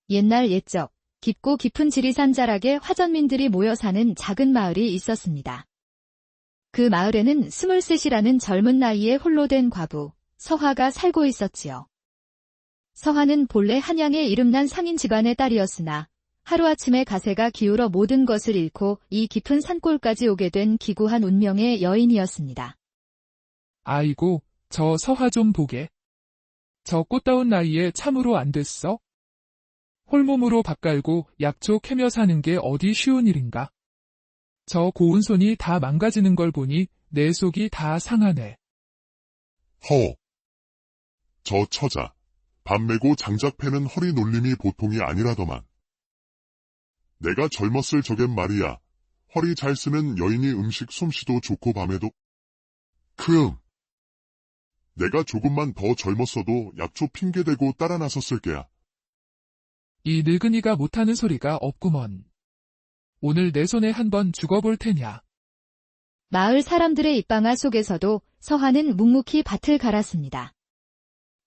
옛날 옛적 깊고 깊은 지리산 자락에 화전민들이 모여 사는 작은 마을이 있었습니다. 그 마을에는 23이라는 젊은 나이에 홀로 된 과부, 서화가 살고 있었지요. 서화는 본래 한양의 이름난 상인 집안의 딸이었으나 하루아침에 가세가 기울어 모든 것을 잃고 이 깊은 산골까지 오게 된 기구한 운명의 여인이었습니다. 아이고, 저 서화 좀 보게. 저 꽃다운 나이에 참으로 안 됐어? 홀몸으로 밥 갈고 약초 캐며 사는 게 어디 쉬운 일인가? 저 고운 손이 다 망가지는 걸 보니 내 속이 다 상하네. 허. 저 처자, 밥 메고 장작 패는 허리 놀림이 보통이 아니라더만. 내가 젊었을 적엔 말이야, 허리 잘 쓰는 여인이 음식 솜씨도 좋고 밤에도. 내가 조금만 더 젊었어도 약초 핑계대고 따라 나섰을 게야. 이 늙은이가 못하는 소리가 없구먼. 오늘 내 손에 한번 죽어볼 테냐. 마을 사람들의 입방아 속에서도 서화는 묵묵히 밭을 갈았습니다.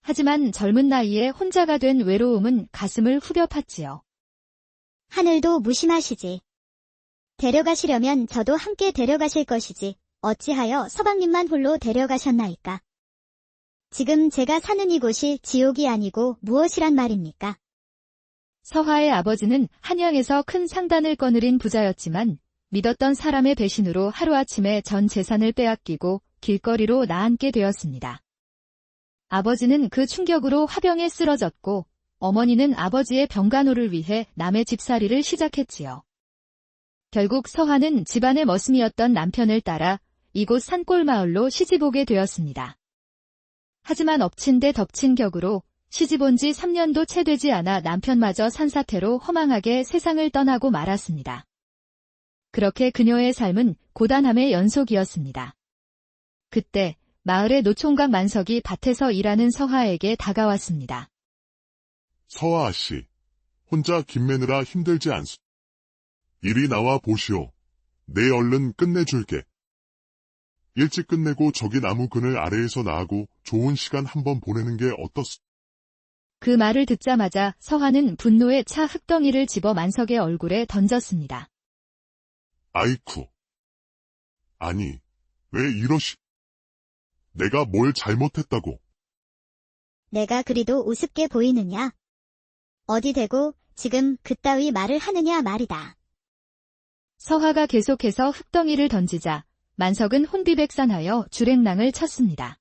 하지만 젊은 나이에 혼자가 된 외로움은 가슴을 후벼 팠지요. 하늘도 무심하시지. 데려가시려면 저도 함께 데려가실 것이지 어찌하여 서방님만 홀로 데려가셨나이까. 지금 제가 사는 이곳이 지옥이 아니고 무엇이란 말입니까? 서화의 아버지는 한양에서 큰 상단을 거느린 부자였지만 믿었던 사람의 배신으로 하루아침에 전 재산을 빼앗기고 길거리로 나앉게 되었습니다. 아버지는 그 충격으로 화병에 쓰러졌고 어머니는 아버지의 병간호를 위해 남의 집살이를 시작했지요. 결국 서화는 집안의 머슴이었던 남편을 따라 이곳 산골 마을로 시집 오게 되었습니다. 하지만 엎친 데 덮친 격으로 시집 온 지 3년도 채 되지 않아 남편마저 산사태로 허망하게 세상을 떠나고 말았습니다. 그렇게 그녀의 삶은 고단함의 연속이었습니다. 그때 마을의 노총각 만석이 밭에서 일하는 서화에게 다가왔습니다. 서화 아씨, 혼자 김매느라 힘들지 않소. 이리 나와 보시오. 내 얼른 끝내줄게. 일찍 끝내고 저기 나무 그늘 아래에서 나하고 좋은 시간 한번 보내는 게 어떻소? 그 말을 듣자마자 서화는 분노에 차 흙덩이를 집어 만석의 얼굴에 던졌습니다. 아이쿠. 아니, 왜 이러시? 내가 뭘 잘못했다고? 내가 그리도 우습게 보이느냐? 어디 대고 지금 그따위 말을 하느냐 말이다. 서화가 계속해서 흙덩이를 던지자 만석은 혼비백산하여 주랭랑을 쳤습니다.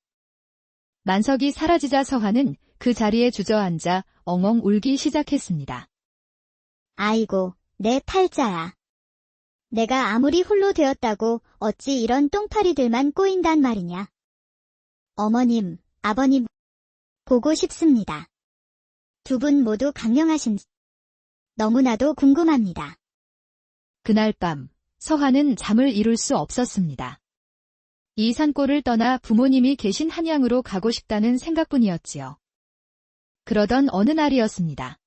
만석이 사라지자 서화는 그 자리에 주저앉아 엉엉 울기 시작했습니다. 아이고, 내 팔자야. 내가 아무리 홀로 되었다고 어찌 이런 똥파리들만 꼬인단 말이냐. 어머님, 아버님, 보고 싶습니다. 두 분 모두 강령하신지 너무나도 궁금합니다. 그날 밤 서화는 잠을 이룰 수 없었습니다. 이 산골을 떠나 부모님이 계신 한양으로 가고 싶다는 생각뿐이었지요. 그러던 어느 날이었습니다.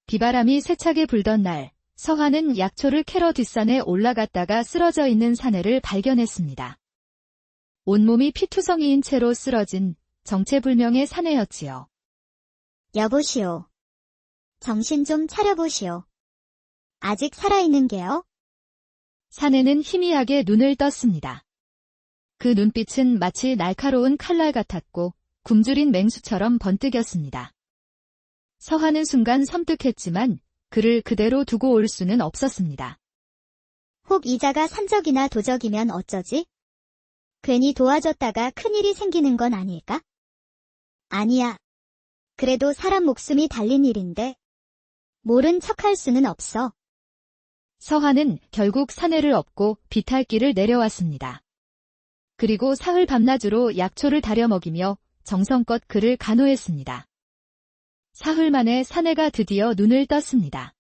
비바람이 세차게 불던 날, 서화는 약초를 캐러 뒷산에 올라갔다가 쓰러져 있는 사내를 발견했습니다. 온몸이 피투성이인 채로 쓰러진 정체불명의 사내였지요. 여보시오. 정신 좀 차려보시오. 아직 살아있는 게요? 사내는 희미하게 눈을 떴습니다. 그 눈빛은 마치 날카로운 칼날 같았고 굶주린 맹수처럼 번뜩였습니다. 서화는 순간 섬뜩했지만 그를 그대로 두고 올 수는 없었습니다. 혹 이자가 산적이나 도적이면 어쩌지? 괜히 도와줬다가 큰일이 생기는 건 아닐까? 아니야. 그래도 사람 목숨이 달린 일인데 모른 척할 수는 없어. 서화는 결국 사내를 업고 비탈길을 내려왔습니다. 그리고 사흘 밤낮으로 약초를 다려 먹이며 정성껏 그를 간호했습니다. 사흘 만에 사내가 드디어 눈을 떴습니다.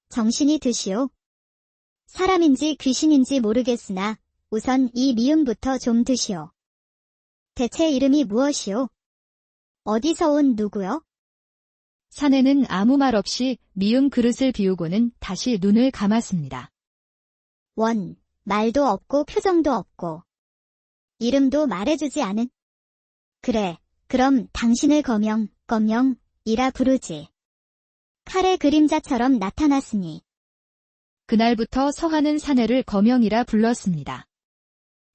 정신이 드시오. 사람인지 귀신인지 모르겠으나 우선 이 미음부터 좀 드시오. 대체 이름이 무엇이오? 어디서 온 누구요? 사내는 아무 말 없이 미음 그릇을 비우고는 다시 눈을 감았습니다. 원, 말도 없고 표정도 없고 이름도 말해주지 않은. 그래, 그럼 당신을 거명이라 부르지. 칼을 활의 그림자처럼 나타났으니. 그날부터 서하는 사내를 거명이라 불렀습니다.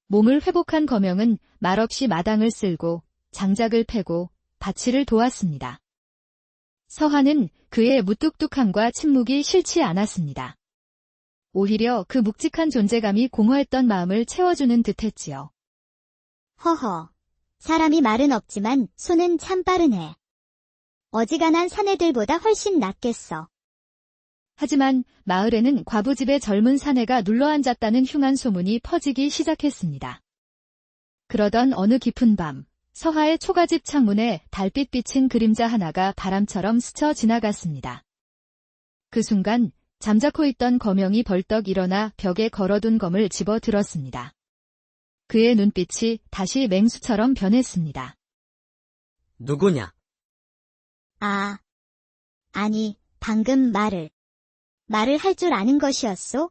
몸을 회복한 거명은 말없이 마당을 쓸고 장작을 패고 밭일을 도왔습니다. 서하는 그의 무뚝뚝함과 침묵이 싫지 않았습니다. 오히려 그 묵직한 존재감이 공허했던 마음을 채워주는 듯했지요. 허허. 사람이 말은 없지만 손은 참 빠르네. 어지간한 사내들보다 훨씬 낫겠어. 하지만 마을에는 과부집의 젊은 사내가 눌러앉았다는 흉한 소문이 퍼지기 시작했습니다. 그러던 어느 깊은 밤, 서하의 초가집 창문에 달빛 비친 그림자 하나가 바람처럼 스쳐 지나갔습니다. 그 순간 잠자코 있던 거명이 벌떡 일어나 벽에 걸어둔 검을 집어 들었습니다. 그의 눈빛이 다시 맹수처럼 변했습니다. 누구냐? 아니, 방금 말을 할 줄 아는 것이었소?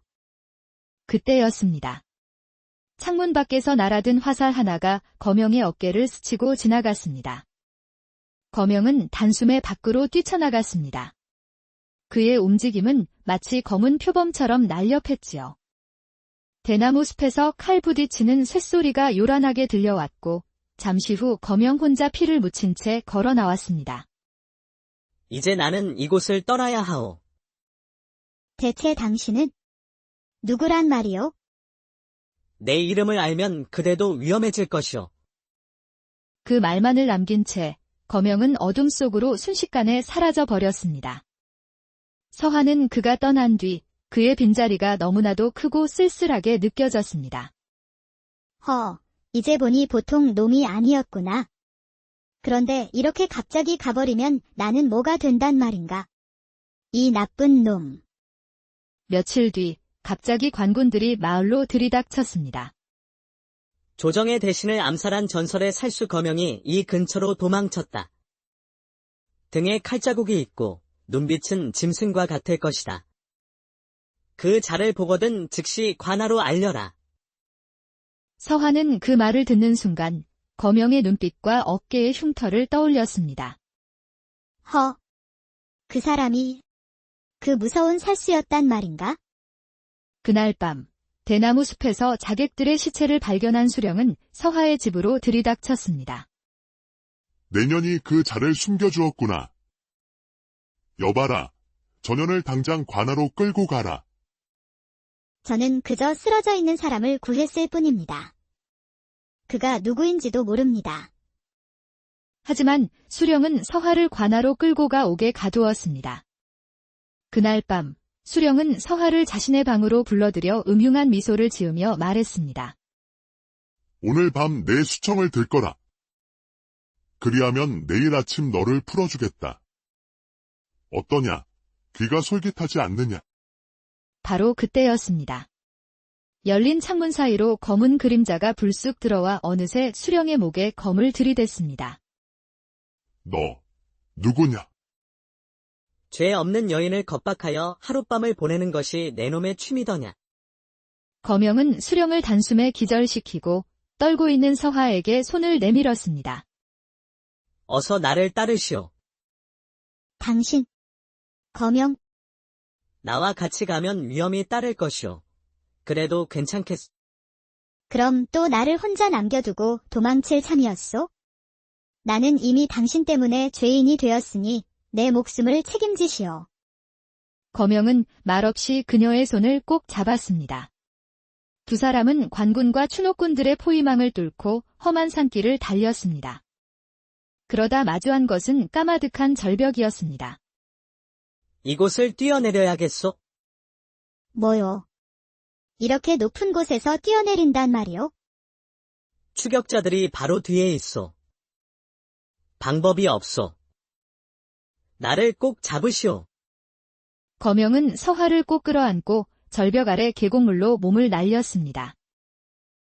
그때였습니다. 창문 밖에서 날아든 화살 하나가 거명의 어깨를 스치고 지나갔습니다. 거명은 단숨에 밖으로 뛰쳐나갔습니다. 그의 움직임은 마치 검은 표범처럼 날렵했지요. 대나무 숲에서 칼 부딪히는 쇳소리가 요란하게 들려왔고 잠시 후 거명 혼자 피를 묻힌 채 걸어 나왔습니다. 이제 나는 이곳을 떠나야 하오. 대체 당신은 누구란 말이오? 내 이름을 알면 그대도 위험해질 것이오. 그 말만을 남긴 채 거명은 어둠 속으로 순식간에 사라져 버렸습니다. 서하는 그가 떠난 뒤 그의 빈자리가 너무나도 크고 쓸쓸하게 느껴졌습니다. 이제 보니 보통 놈이 아니었구나. 그런데 이렇게 갑자기 가버리면 나는 뭐가 된단 말인가? 이 나쁜 놈. 며칠 뒤 갑자기 관군들이 마을로 들이닥쳤습니다. 조정의 대신을 암살한 전설의 살수 거명이 이 근처로 도망쳤다. 등에 칼자국이 있고 눈빛은 짐승과 같을 것이다. 그 자를 보거든 즉시 관하로 알려라. 서하는 그 말을 듣는 순간 거명의 눈빛과 어깨의 흉터를 떠올렸습니다. 그 사람이 그 무서운 살수였단 말인가? 그날 밤 대나무 숲에서 자객들의 시체를 발견한 수령은 서하의 집으로 들이닥쳤습니다. 내년이 그 자를 숨겨주었구나. 여봐라, 전현을 당장 관하로 끌고 가라. 저는 그저 쓰러져 있는 사람을 구했을 뿐입니다. 그가 누구인지도 모릅니다. 하지만 수령은 서하를 관하로 끌고 가 옥에 가두었습니다. 그날 밤 수령은 서하를 자신의 방으로 불러들여 음흉한 미소를 지으며 말했습니다. 오늘 밤 내 수청을 들거라. 그리하면 내일 아침 너를 풀어주겠다. 어떠냐? 귀가 솔깃하지 않느냐? 바로 그때였습니다. 열린 창문 사이로 검은 그림자가 불쑥 들어와 어느새 수령의 목에 검을 들이댔습니다. 너, 누구냐? 죄 없는 여인을 겁박하여 하룻밤을 보내는 것이 내 놈의 취미더냐. 거명은 수령을 단숨에 기절시키고 떨고 있는 서하에게 손을 내밀었습니다. 어서 나를 따르시오. 당신, 거명, 나와 같이 가면 위험이 따를 것이오. 그래도 괜찮겠소. 그럼 또 나를 혼자 남겨두고 도망칠 참이었소? 나는 이미 당신 때문에 죄인이 되었으니 내 목숨을 책임지시오. 거명은 말없이 그녀의 손을 꼭 잡았습니다. 두 사람은 관군과 추노꾼들의 포위망을 뚫고 험한 산길을 달렸습니다. 그러다 마주한 것은 까마득한 절벽이었습니다. 이곳을 뛰어내려야겠소. 뭐요? 이렇게 높은 곳에서 뛰어내린단 말이오? 추격자들이 바로 뒤에 있소. 방법이 없소. 나를 꼭 잡으시오. 거명은 서하를 꼭 끌어안고 절벽 아래 계곡물로 몸을 날렸습니다.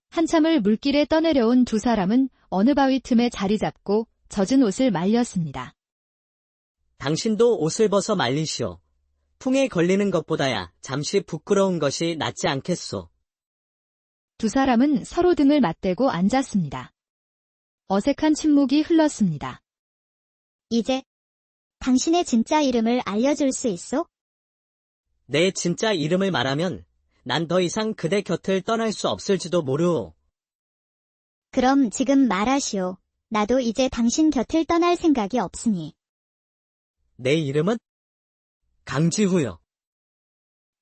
한참을 물길에 떠내려온 두 사람은 어느 바위 틈에 자리 잡고 젖은 옷을 말렸습니다. 당신도 옷을 벗어 말리시오. 풍에 걸리는 것보다야 잠시 부끄러운 것이 낫지 않겠소. 두 사람은 서로 등을 맞대고 앉았습니다. 어색한 침묵이 흘렀습니다. 이제 당신의 진짜 이름을 알려줄 수 있소? 내 진짜 이름을 말하면 난 더 이상 그대 곁을 떠날 수 없을지도 모르오. 그럼 지금 말하시오. 나도 이제 당신 곁을 떠날 생각이 없으니. 내 이름은 강지후요.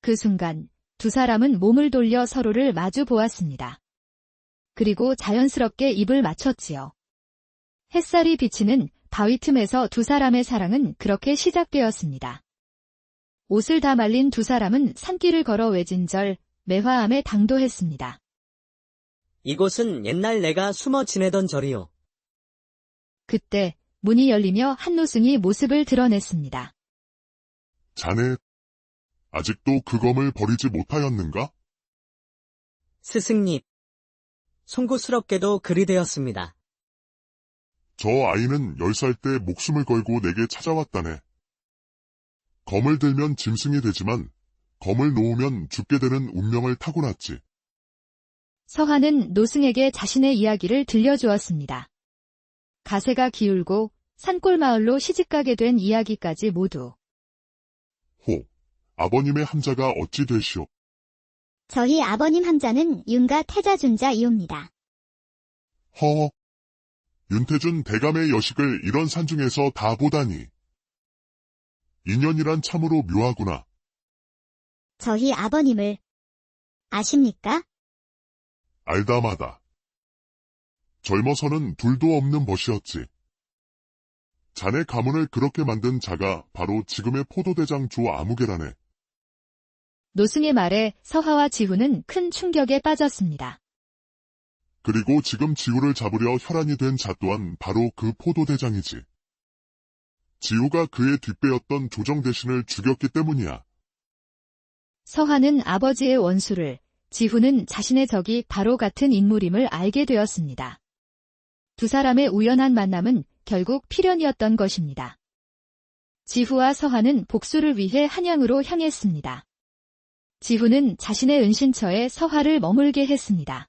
그 순간 두 사람은 몸을 돌려 서로를 마주 보았습니다. 그리고 자연스럽게 입을 맞췄지요. 햇살이 비치는 바위 틈에서 두 사람의 사랑은 그렇게 시작되었습니다. 옷을 다 말린 두 사람은 산길을 걸어 외진절 매화암에 당도했습니다. 이곳은 옛날 내가 숨어 지내던 절이오. 그때 문이 열리며 한노승이 모습을 드러냈습니다. 자네, 아직도 그 검을 버리지 못하였는가? 스승님. 송구스럽게도 그리 되었습니다. 저 아이는 10살 때 목숨을 걸고 내게 찾아왔다네. 검을 들면 짐승이 되지만 검을 놓으면 죽게 되는 운명을 타고났지. 서한은 노승에게 자신의 이야기를 들려주었습니다. 가세가 기울고 산골 마을로 시집가게 된 이야기까지 모두. 호, 아버님의 함자가 어찌 되시오? 저희 아버님 함자는 윤가 태자준자이옵니다. 허, 윤태준 대감의 여식을 이런 산중에서 다 보다니. 인연이란 참으로 묘하구나. 저희 아버님을 아십니까? 알다마다. 젊어서는 둘도 없는 벗이었지. 자네 가문을 그렇게 만든 자가 바로 지금의 포도대장 조 아무개라네. 노승의 말에 서하와 지후는 큰 충격에 빠졌습니다. 그리고 지금 지우를 잡으려 혈안이 된 자 또한 바로 그 포도대장이지. 지우가 그의 뒷배였던 조정 대신을 죽였기 때문이야. 서하는 아버지의 원수를, 지후는 자신의 적이 바로 같은 인물임을 알게 되었습니다. 두 사람의 우연한 만남은 결국 필연이었던 것입니다. 지후와 서하는 복수를 위해 한양으로 향했습니다. 지후는 자신의 은신처에 서하를 머물게 했습니다.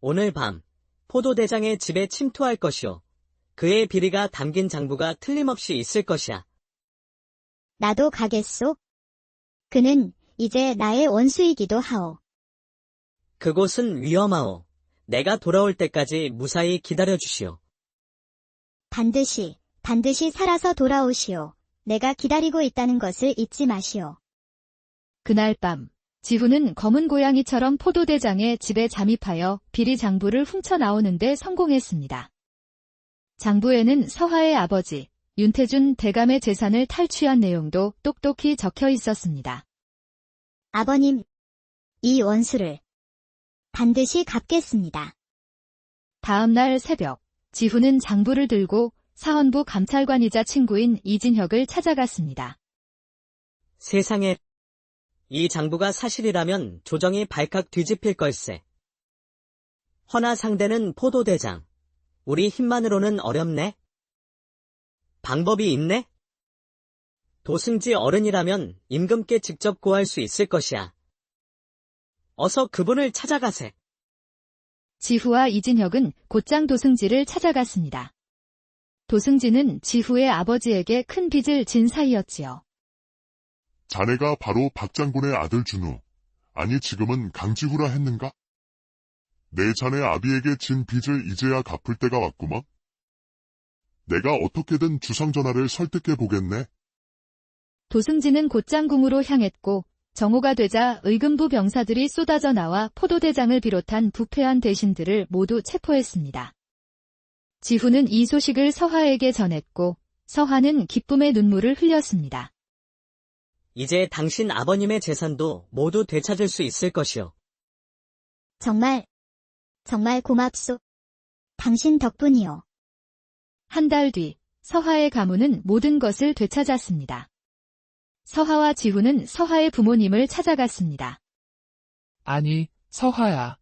오늘 밤 포도대장의 집에 침투할 것이오. 그의 비리가 담긴 장부가 틀림없이 있을 것이야. 나도 가겠소? 그는 이제 나의 원수이기도 하오. 그곳은 위험하오. 내가 돌아올 때까지 무사히 기다려주시오. 반드시 살아서 돌아오시오. 내가 기다리고 있다는 것을 잊지 마시오. 그날 밤, 지후는 검은 고양이처럼 포도대장의 집에 잠입하여 비리 장부를 훔쳐나오는데 성공했습니다. 장부에는 서하의 아버지, 윤태준 대감의 재산을 탈취한 내용도 똑똑히 적혀 있었습니다. 아버님, 이 원수를 반드시 갚겠습니다. 다음 날 새벽, 지후는 장부를 들고 사헌부 감찰관이자 친구인 이진혁을 찾아갔습니다. 세상에, 이 장부가 사실이라면 조정이 발칵 뒤집힐 걸세. 허나 상대는 포도대장. 우리 힘만으로는 어렵네. 방법이 있네? 도승지 어른이라면 임금께 직접 고할 수 있을 것이야. 어서 그분을 찾아가세. 지후와 이진혁은 곧장 도승지를 찾아갔습니다. 도승지는 지후의 아버지에게 큰 빚을 진 사이였지요. 자네가 바로 박 장군의 아들 준우, 아니 지금은 강지후라 했는가? 내 자네 아비에게 진 빚을 이제야 갚을 때가 왔구먼. 내가 어떻게든 주상전하를 설득해 보겠네. 도승지는 곧장 궁으로 향했고 정오가 되자 의금부 병사들이 쏟아져 나와 포도대장을 비롯한 부패한 대신들을 모두 체포했습니다. 지후는 이 소식을 서하에게 전했고 서하는 기쁨의 눈물을 흘렸습니다. 이제 당신 아버님의 재산도 모두 되찾을 수 있을 것이오. 정말 고맙소. 당신 덕분이요. 한 달 뒤, 서하의 가문은 모든 것을 되찾았습니다. 서하와 지후는 서하의 부모님을 찾아갔습니다. 아니, 서하야.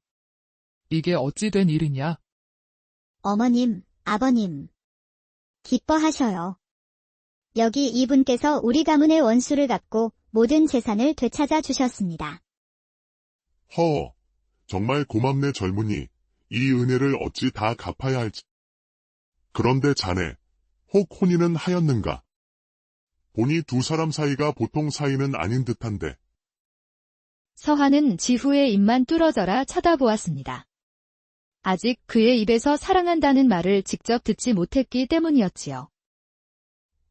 이게 어찌 된 일이냐? 어머님, 아버님. 기뻐하셔요. 여기 이분께서 우리 가문의 원수를 갚고 모든 재산을 되찾아 주셨습니다. 허, 정말 고맙네 젊은이. 이 은혜를 어찌 다 갚아야 할지. 그런데 자네, 혹 혼인은 하였는가? 보니 두 사람 사이가 보통 사이는 아닌 듯한데. 서한은 지후의 입만 뚫어져라 쳐다보았습니다. 아직 그의 입에서 사랑한다는 말을 직접 듣지 못했기 때문이었지요.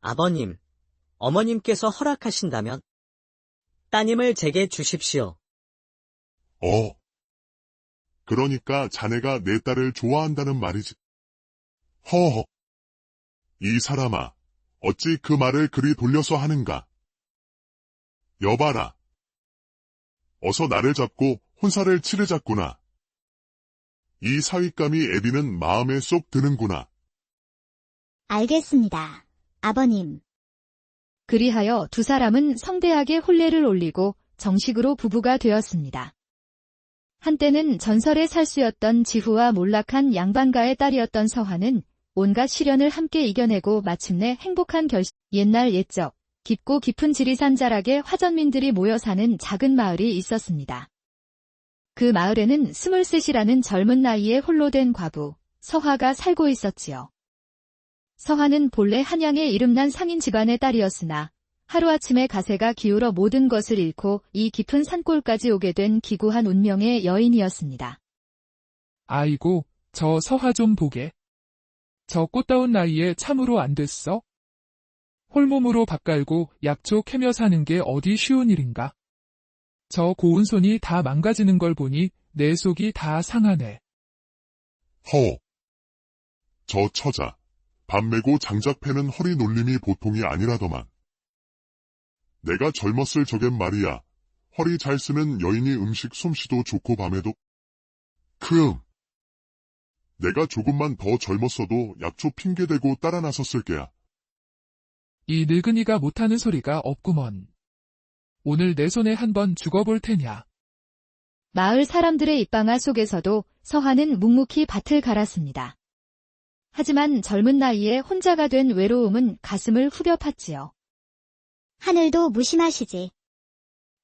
아버님, 어머님께서 허락하신다면 따님을 제게 주십시오. 그러니까 자네가 내 딸을 좋아한다는 말이지. 허허. 이 사람아, 어찌 그 말을 그리 돌려서 하는가? 여봐라. 어서 나를 잡고 혼사를 치르자꾸나. 이 사윗감이 애비는 마음에 쏙 드는구나. 알겠습니다. 아버님. 그리하여 두 사람은 성대하게 혼례를 올리고 정식으로 부부가 되었습니다. 한때는 전설의 살수였던 지후와 몰락한 양반가의 딸이었던 서한은 온갖 시련을 함께 이겨내고 마침내 행복한 옛날 옛적 깊고 깊은 지리산 자락에 화전민들이 모여 사는 작은 마을이 있었습니다. 그 마을에는 23이라는 젊은 나이에 홀로 된 과부 서화가 살고 있었지요. 서화는 본래 한양의 이름난 상인 집안의 딸이었으나 하루아침에 가세가 기울어 모든 것을 잃고 이 깊은 산골까지 오게 된 기구한 운명의 여인이었습니다. 아이고, 저 서화 좀 보게. 저 꽃다운 나이에 참으로 안 됐어? 홀몸으로 밥 갈고 약초 캐며 사는 게 어디 쉬운 일인가? 저 고운 손이 다 망가지는 걸 보니 내 속이 다 상하네. 저 처자, 밥 메고 장작 패는 허리 놀림이 보통이 아니라더만. 내가 젊었을 적엔 말이야, 허리 잘 쓰는 여인이 음식 솜씨도 좋고 밤에도. 내가 조금만 더 젊었어도 약초 핑계대고 따라 나섰을 게야. 이 늙은이가 못하는 소리가 없구먼. 오늘 내 손에 한번 죽어볼 테냐. 마을 사람들의 입방아 속에서도 서한은 묵묵히 밭을 갈았습니다. 하지만 젊은 나이에 혼자가 된 외로움은 가슴을 후벼 팠지요. 하늘도 무심하시지.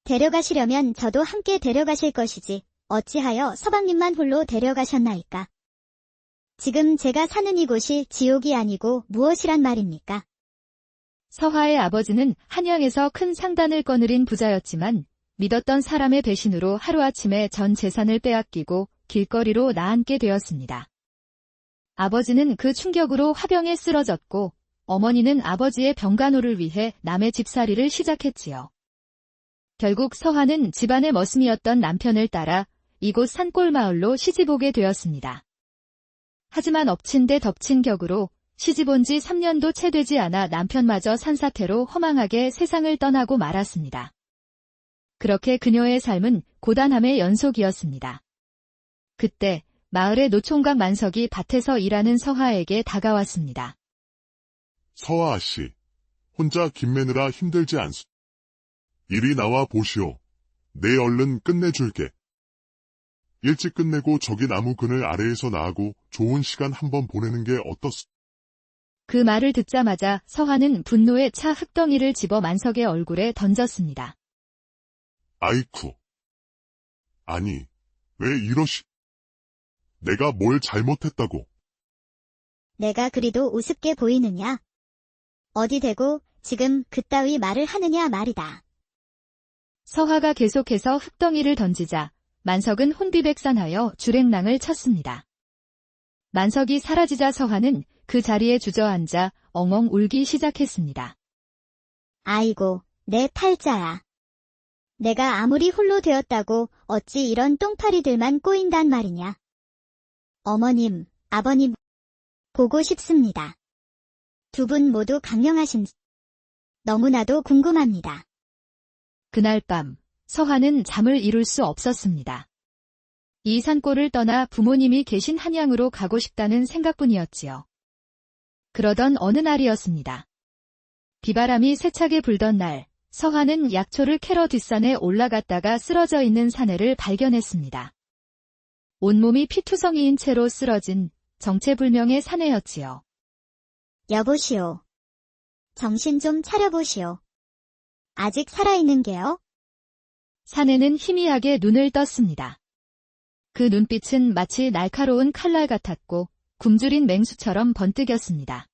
데려가시려면 저도 함께 데려가실 것이지 어찌하여 서방님만 홀로 데려가셨나이까. 지금 제가 사는 이곳이 지옥이 아니고 무엇이란 말입니까? 서화의 아버지는 한양에서 큰 상단을 거느린 부자였지만 믿었던 사람의 배신으로 하루아침에 전 재산을 빼앗기고 길거리로 나앉게 되었습니다. 아버지는 그 충격으로 화병에 쓰러졌고 어머니는 아버지의 병간호를 위해 남의 집살이를 시작했지요. 결국 서화는 집안의 머슴이었던 남편을 따라 이곳 산골 마을로 시집 오게 되었습니다. 하지만 엎친 데 덮친 격으로 시집 온 지 3년도 채 되지 않아 남편마저 산사태로 허망하게 세상을 떠나고 말았습니다. 그렇게 그녀의 삶은 고단함의 연속이었습니다. 그때 마을의 노총각 만석이 밭에서 일하는 서화에게 다가왔습니다. 서화 아씨, 혼자 김매느라 힘들지 않소. 이리 나와 보시오. 내 얼른 끝내줄게. 일찍 끝내고 저기 나무 그늘 아래에서 나하고 좋은 시간 한번 보내는 게 어떻소? 그 말을 듣자마자 서화는 분노에 차 흙덩이를 집어 만석의 얼굴에 던졌습니다. 아이쿠. 아니, 왜 이러시? 내가 뭘 잘못했다고? 내가 그리도 우습게 보이느냐? 어디 대고 지금 그따위 말을 하느냐 말이다. 서화가 계속해서 흙덩이를 던지자 만석은 혼비백산하여 주랭랑을 쳤습니다. 만석이 사라지자 서화는 그 자리에 주저앉아 엉엉 울기 시작했습니다. 아이고, 내 팔자야. 내가 아무리 홀로 되었다고 어찌 이런 똥파리들만 꼬인단 말이냐. 어머님, 아버님, 보고 싶습니다. 두 분 모두 강령하신지 너무나도 궁금합니다. 그날 밤 서화는 잠을 이룰 수 없었습니다. 이 산골을 떠나 부모님이 계신 한양으로 가고 싶다는 생각뿐이었지요. 그러던 어느 날이었습니다. 비바람이 세차게 불던 날, 서화는 약초를 캐러 뒷산에 올라갔다가 쓰러져 있는 사내를 발견했습니다. 온몸이 피투성이인 채로 쓰러진 정체불명의 사내였지요. 여보시오. 정신 좀 차려보시오. 아직 살아있는 게요? 사내는 희미하게 눈을 떴습니다. 그 눈빛은 마치 날카로운 칼날 같았고 굶주린 맹수처럼 번뜩였습니다.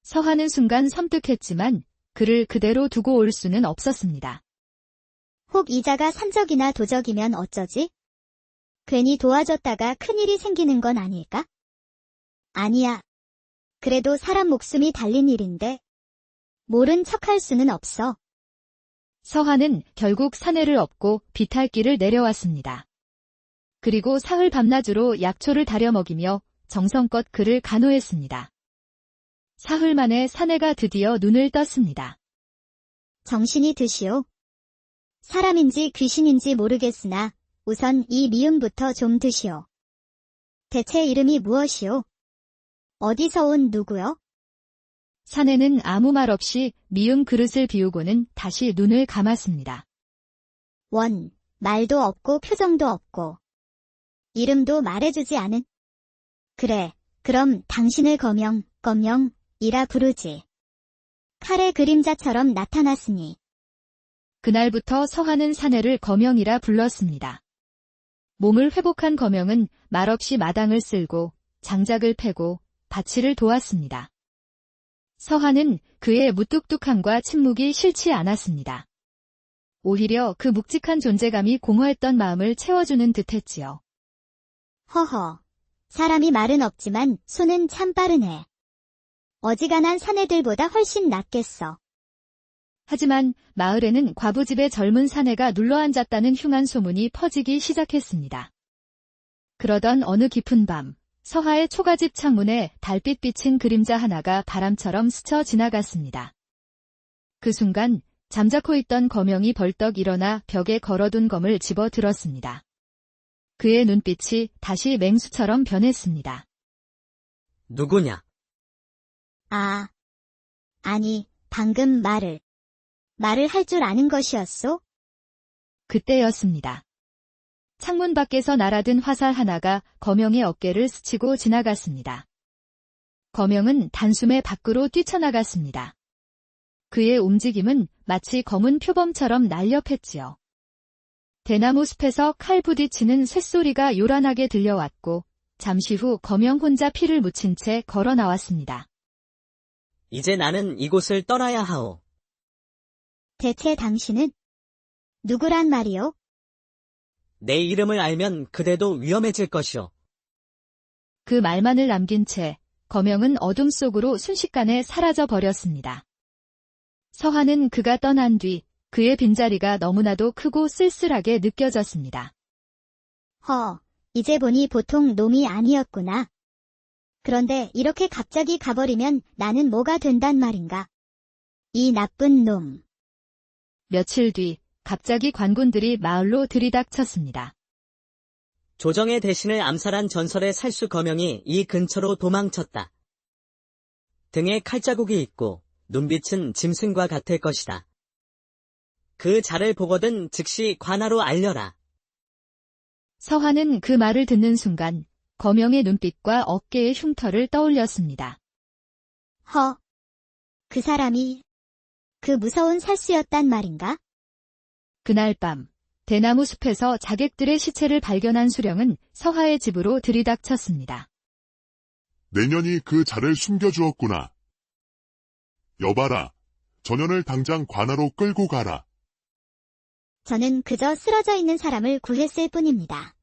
서화는 순간 섬뜩했지만 그를 그대로 두고 올 수는 없었습니다. 혹 이자가 산적이나 도적이면 어쩌지? 괜히 도와줬다가 큰일이 생기는 건 아닐까? 아니야. 그래도 사람 목숨이 달린 일인데 모른 척할 수는 없어. 서화는 결국 사내를 업고 비탈길을 내려왔습니다. 그리고 사흘 밤낮으로 약초를 다려 먹이며 정성껏 그를 간호했습니다. 사흘 만에 사내가 드디어 눈을 떴습니다. 정신이 드시오. 사람인지 귀신인지 모르겠으나 우선 이 미음부터 좀 드시오. 대체 이름이 무엇이오? 어디서 온 누구요? 사내는 아무 말 없이 미음 그릇을 비우고는 다시 눈을 감았습니다. 원, 말도 없고 표정도 없고 이름도 말해주지 않은. 그래, 그럼 당신을 거명이라 부르지. 칼의 그림자처럼 나타났으니. 그날부터 서화는 사내를 거명이라 불렀습니다. 몸을 회복한 거명은 말없이 마당을 쓸고 장작을 패고 밭일을 도왔습니다. 서화는 그의 무뚝뚝함과 침묵이 싫지 않았습니다. 오히려 그 묵직한 존재감이 공허했던 마음을 채워주는 듯했지요. 허허, 사람이 말은 없지만 손은 참 빠르네. 어지간한 사내들보다 훨씬 낫겠어. 하지만 마을에는 과부집의 젊은 사내가 눌러앉았다는 흉한 소문이 퍼지기 시작했습니다. 그러던 어느 깊은 밤, 서하의 초가집 창문에 달빛 비친 그림자 하나가 바람처럼 스쳐 지나갔습니다. 그 순간 잠자코 있던 거명이 벌떡 일어나 벽에 걸어둔 검을 집어 들었습니다. 그의 눈빛이 다시 맹수처럼 변했습니다. 누구냐? 아니, 방금 말을 할 줄 아는 것이었소? 그때였습니다. 창문 밖에서 날아든 화살 하나가 거명의 어깨를 스치고 지나갔습니다. 거명은 단숨에 밖으로 뛰쳐나갔습니다. 그의 움직임은 마치 검은 표범처럼 날렵했지요. 대나무 숲에서 칼 부딪히는 쇳소리가 요란하게 들려왔고 잠시 후 거명 혼자 피를 묻힌 채 걸어 나왔습니다. 이제 나는 이곳을 떠나야 하오. 대체 당신은 누구란 말이오? 내 이름을 알면 그대도 위험해질 것이오. 그 말만을 남긴 채 거명은 어둠 속으로 순식간에 사라져 버렸습니다. 서화는 그가 떠난 뒤 그의 빈자리가 너무나도 크고 쓸쓸하게 느껴졌습니다. 이제 보니 보통 놈이 아니었구나. 그런데 이렇게 갑자기 가버리면 나는 뭐가 된단 말인가? 이 나쁜 놈. 며칠 뒤 갑자기 관군들이 마을로 들이닥쳤습니다. 조정의 대신을 암살한 전설의 살수 거명이 이 근처로 도망쳤다. 등에 칼자국이 있고 눈빛은 짐승과 같을 것이다. 그 자를 보거든 즉시 관하로 알려라. 서화는 그 말을 듣는 순간 거명의 눈빛과 어깨의 흉터를 떠올렸습니다. 그 사람이 그 무서운 살수였단 말인가? 그날 밤 대나무 숲에서 자객들의 시체를 발견한 수령은 서화의 집으로 들이닥쳤습니다. 내년이 그 자를 숨겨주었구나. 여봐라, 전현을 당장 관하로 끌고 가라. 저는 그저 쓰러져 있는 사람을 구했을 뿐입니다.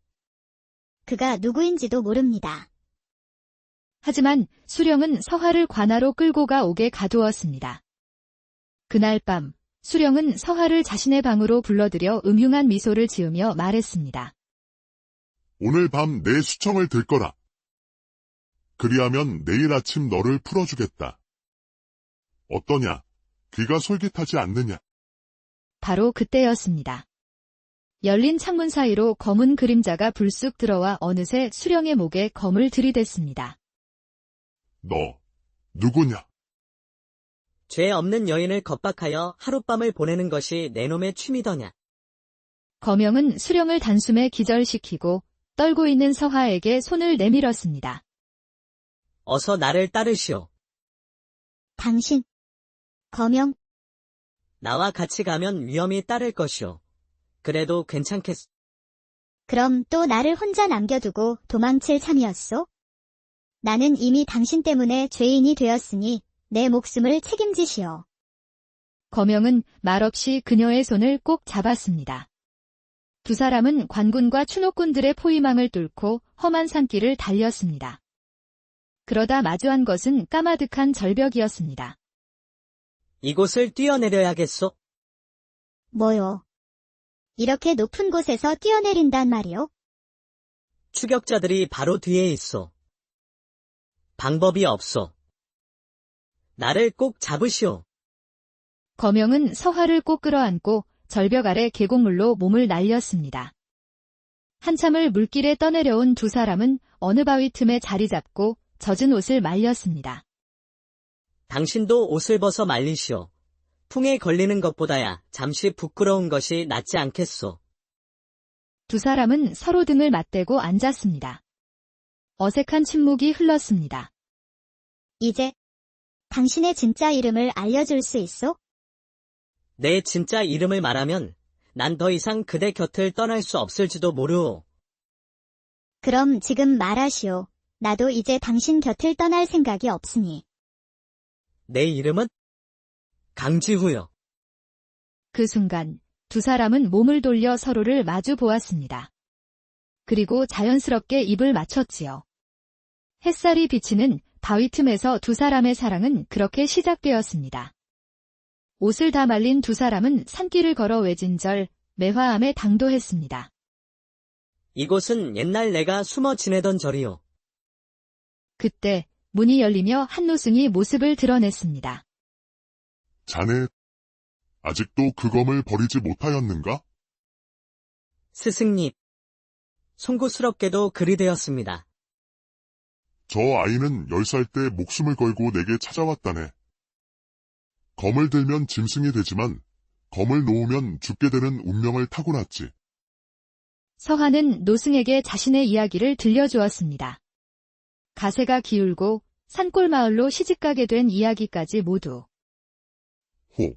그가 누구인지도 모릅니다. 하지만 수령은 서화를 관하로 끌고 가 옥에 가두었습니다. 그날 밤 수령은 서화를 자신의 방으로 불러들여 음흉한 미소를 지으며 말했습니다. 오늘 밤 내 수청을 들거라. 그리하면 내일 아침 너를 풀어주겠다. 어떠냐? 귀가 솔깃하지 않느냐? 바로 그때였습니다. 열린 창문 사이로 검은 그림자가 불쑥 들어와 어느새 수령의 목에 검을 들이댔습니다. 너, 누구냐? 죄 없는 여인을 겁박하여 하룻밤을 보내는 것이 내 놈의 취미더냐. 거명은 수령을 단숨에 기절시키고 떨고 있는 서화에게 손을 내밀었습니다. 어서 나를 따르시오. 당신, 거명, 나와 같이 가면 위험이 따를 것이오. 그래도 괜찮겠소. 그럼 또 나를 혼자 남겨두고 도망칠 참이었소? 나는 이미 당신 때문에 죄인이 되었으니 내 목숨을 책임지시오. 거명은 말없이 그녀의 손을 꼭 잡았습니다. 두 사람은 관군과 추노꾼들의 포위망을 뚫고 험한 산길을 달렸습니다. 그러다 마주한 것은 까마득한 절벽이었습니다. 이곳을 뛰어내려야겠소. 뭐요? 이렇게 높은 곳에서 뛰어내린단 말이오? 추격자들이 바로 뒤에 있어. 방법이 없어. 나를 꼭 잡으시오. 거명은 서화를 꼭 끌어안고 절벽 아래 계곡물로 몸을 날렸습니다. 한참을 물길에 떠내려온 두 사람은 어느 바위 틈에 자리 잡고 젖은 옷을 말렸습니다. 당신도 옷을 벗어 말리시오. 풍에 걸리는 것보다야 잠시 부끄러운 것이 낫지 않겠소. 두 사람은 서로 등을 맞대고 앉았습니다. 어색한 침묵이 흘렀습니다. 이제 당신의 진짜 이름을 알려줄 수 있어? 내 진짜 이름을 말하면 난 더 이상 그대 곁을 떠날 수 없을지도 모르오. 그럼 지금 말하시오. 나도 이제 당신 곁을 떠날 생각이 없으니. 내 이름은 강지후요. 그 순간 두 사람은 몸을 돌려 서로를 마주 보았습니다. 그리고 자연스럽게 입을 맞췄지요. 햇살이 비치는 바위 틈에서 두 사람의 사랑은 그렇게 시작되었습니다. 옷을 다 말린 두 사람은 산길을 걸어 외진절 매화암에 당도했습니다. 이곳은 옛날 내가 숨어 지내던 절이오. 그때 문이 열리며 한노승이 모습을 드러냈습니다. 자네, 아직도 그 검을 버리지 못하였는가? 스승님. 송구스럽게도 그리 되었습니다. 저 아이는 10살 때 목숨을 걸고 내게 찾아왔다네. 검을 들면 짐승이 되지만 검을 놓으면 죽게 되는 운명을 타고났지. 서하는 노승에게 자신의 이야기를 들려주었습니다. 가세가 기울고 산골 마을로 시집가게 된 이야기까지 모두. 호,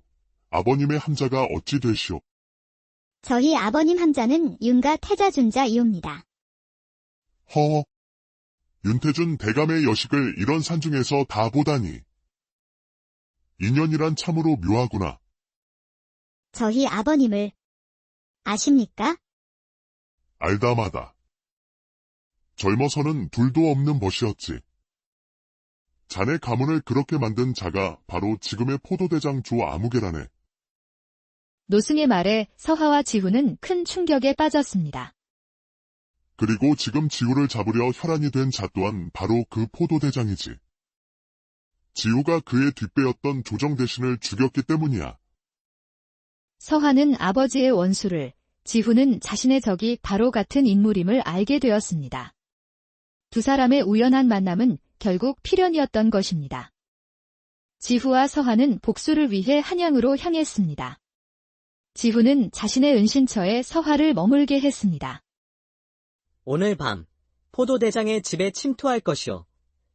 아버님의 함자가 어찌 되시오? 저희 아버님 함자는 윤가 태자준자이옵니다. 허, 윤태준 대감의 여식을 이런 산중에서 다 보다니. 인연이란 참으로 묘하구나. 저희 아버님을 아십니까? 알다마다. 젊어서는 둘도 없는 벗이었지. 자네 가문을 그렇게 만든 자가 바로 지금의 포도대장 조 아무개라네. 노승의 말에 서하와 지후는 큰 충격에 빠졌습니다. 그리고 지금 지우를 잡으려 혈안이 된 자 또한 바로 그 포도대장이지. 지우가 그의 뒷배였던 조정 대신을 죽였기 때문이야. 서하는 아버지의 원수를, 지후는 자신의 적이 바로 같은 인물임을 알게 되었습니다. 두 사람의 우연한 만남은 결국 필연이었던 것입니다. 지후와 서하는 복수를 위해 한양으로 향했습니다. 지후는 자신의 은신처에 서하를 머물게 했습니다. 오늘 밤 포도대장의 집에 침투할 것이오.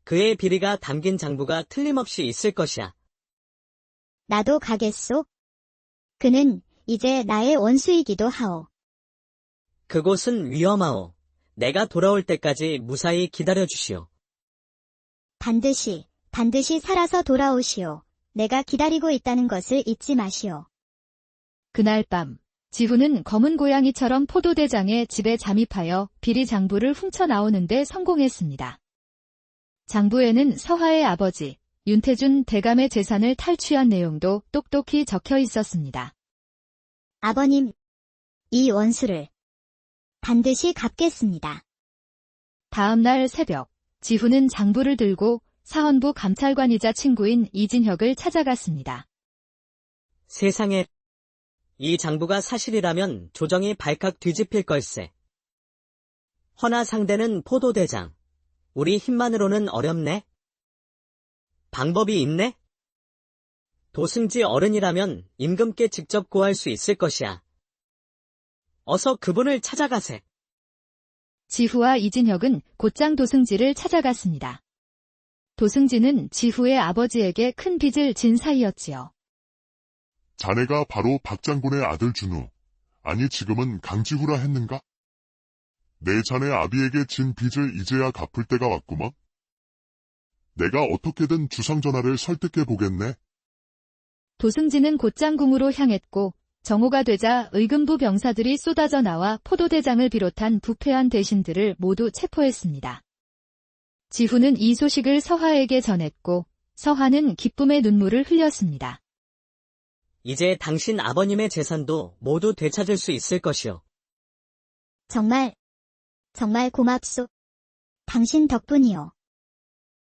그의 비리가 담긴 장부가 틀림없이 있을 것이야. 나도 가겠소. 그는 이제 나의 원수이기도 하오. 그곳은 위험하오. 내가 돌아올 때까지 무사히 기다려주시오. 반드시 살아서 돌아오시오. 내가 기다리고 있다는 것을 잊지 마시오. 그날 밤, 지후는 검은 고양이처럼 포도대장의 집에 잠입하여 비리 장부를 훔쳐나오는데 성공했습니다. 장부에는 서하의 아버지, 윤태준 대감의 재산을 탈취한 내용도 똑똑히 적혀 있었습니다. 아버님, 이 원수를 반드시 갚겠습니다. 다음 날 새벽, 지후는 장부를 들고 사헌부 감찰관이자 친구인 이진혁을 찾아갔습니다. 세상에, 이 장부가 사실이라면 조정이 발칵 뒤집힐 걸세. 허나 상대는 포도대장. 우리 힘만으로는 어렵네. 방법이 있네? 도승지 어른이라면 임금께 직접 고할 수 있을 것이야. 어서 그분을 찾아가세. 지후와 이진혁은 곧장 도승지를 찾아갔습니다. 도승지는 지후의 아버지에게 큰 빚을 진 사이였지요. 자네가 바로 박 장군의 아들 준우, 아니 지금은 강지후라 했는가? 내 자네 아비에게 진 빚을 이제야 갚을 때가 왔구먼. 내가 어떻게든 주상전하를 설득해 보겠네. 도승진은 곧장궁으로 향했고 정오가 되자 의금부 병사들이 쏟아져 나와 포도대장을 비롯한 부패한 대신들을 모두 체포했습니다. 지후는 이 소식을 서하에게 전했고 서하는 기쁨의 눈물을 흘렸습니다. 이제 당신 아버님의 재산도 모두 되찾을 수 있을 것이요. 정말 고맙소. 당신 덕분이요.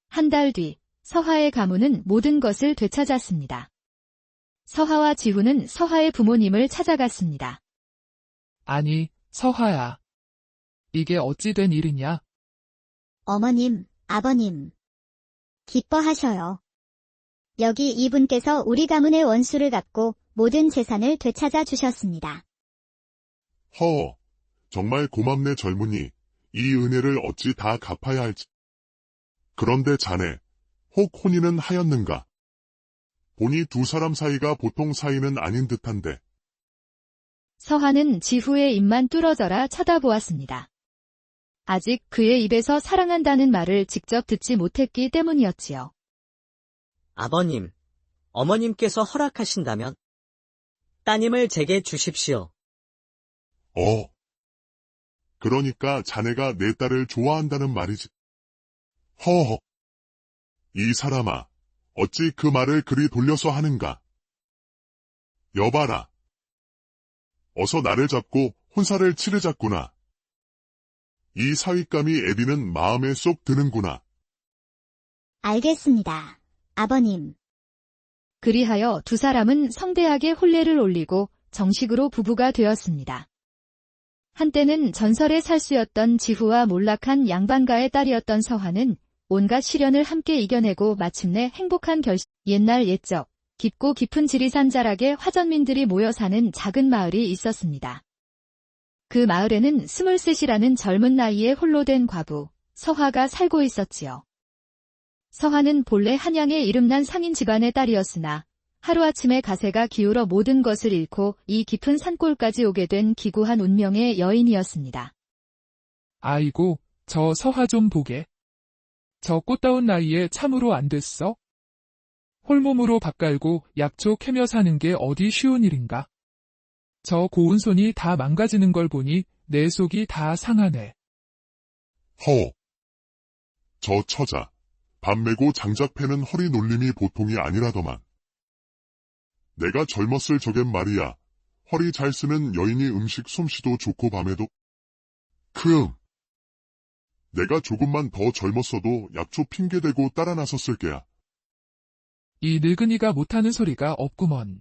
한 달 뒤 서하의 가문은 모든 것을 되찾았습니다. 서하와 지후는 서하의 부모님을 찾아갔습니다. 아니, 서하야. 이게 어찌 된 일이냐? 어머님, 아버님. 기뻐하셔요. 여기 이분께서 우리 가문의 원수를 갚고 모든 재산을 되찾아 주셨습니다. 허, 정말 고맙네 젊은이. 이 은혜를 어찌 다 갚아야 할지. 그런데 자네, 혹 혼인은 하였는가? 보니 두 사람 사이가 보통 사이는 아닌 듯한데. 서하는 지후의 입만 뚫어져라 쳐다보았습니다. 아직 그의 입에서 사랑한다는 말을 직접 듣지 못했기 때문이었지요. 아버님, 어머님께서 허락하신다면 따님을 제게 주십시오. 그러니까 자네가 내 딸을 좋아한다는 말이지. 허허. 이 사람아, 어찌 그 말을 그리 돌려서 하는가? 여봐라. 어서 나를 잡고 혼사를 치르자꾸나. 이 사윗감이 애비는 마음에 쏙 드는구나. 알겠습니다. 아버님. 그리하여 두 사람은 성대하게 혼례를 올리고 정식으로 부부가 되었습니다. 한때는 전설의 살수였던 지후와 몰락한 양반가의 딸이었던 서하는 온갖 시련을 함께 이겨내고 마침내 행복한 옛날 옛적 깊고 깊은 지리산 자락에 화전민들이 모여 사는 작은 마을이 있었습니다. 그 마을에는 23이라는 젊은 나이에 홀로 된 과부 서하가 살고 있었지요. 서하는 본래 한양의 이름난 상인 집안의 딸이었으나 하루아침에 가세가 기울어 모든 것을 잃고 이 깊은 산골까지 오게 된 기구한 운명의 여인이었습니다. 아이고, 저 서하 좀 보게. 저 꽃다운 나이에 참으로 안 됐어? 홀몸으로 밥 갈고 약초 캐며 사는 게 어디 쉬운 일인가? 저 고운 손이 다 망가지는 걸 보니 내 속이 다 상하네. 저 처자, 밥 메고 장작 패는 허리 놀림이 보통이 아니라더만. 내가 젊었을 적엔 말이야, 허리 잘 쓰는 여인이 음식 솜씨도 좋고 밤에도. 내가 조금만 더 젊었어도 약초 핑계대고 따라 나섰을 게야. 이 늙은이가 못하는 소리가 없구먼.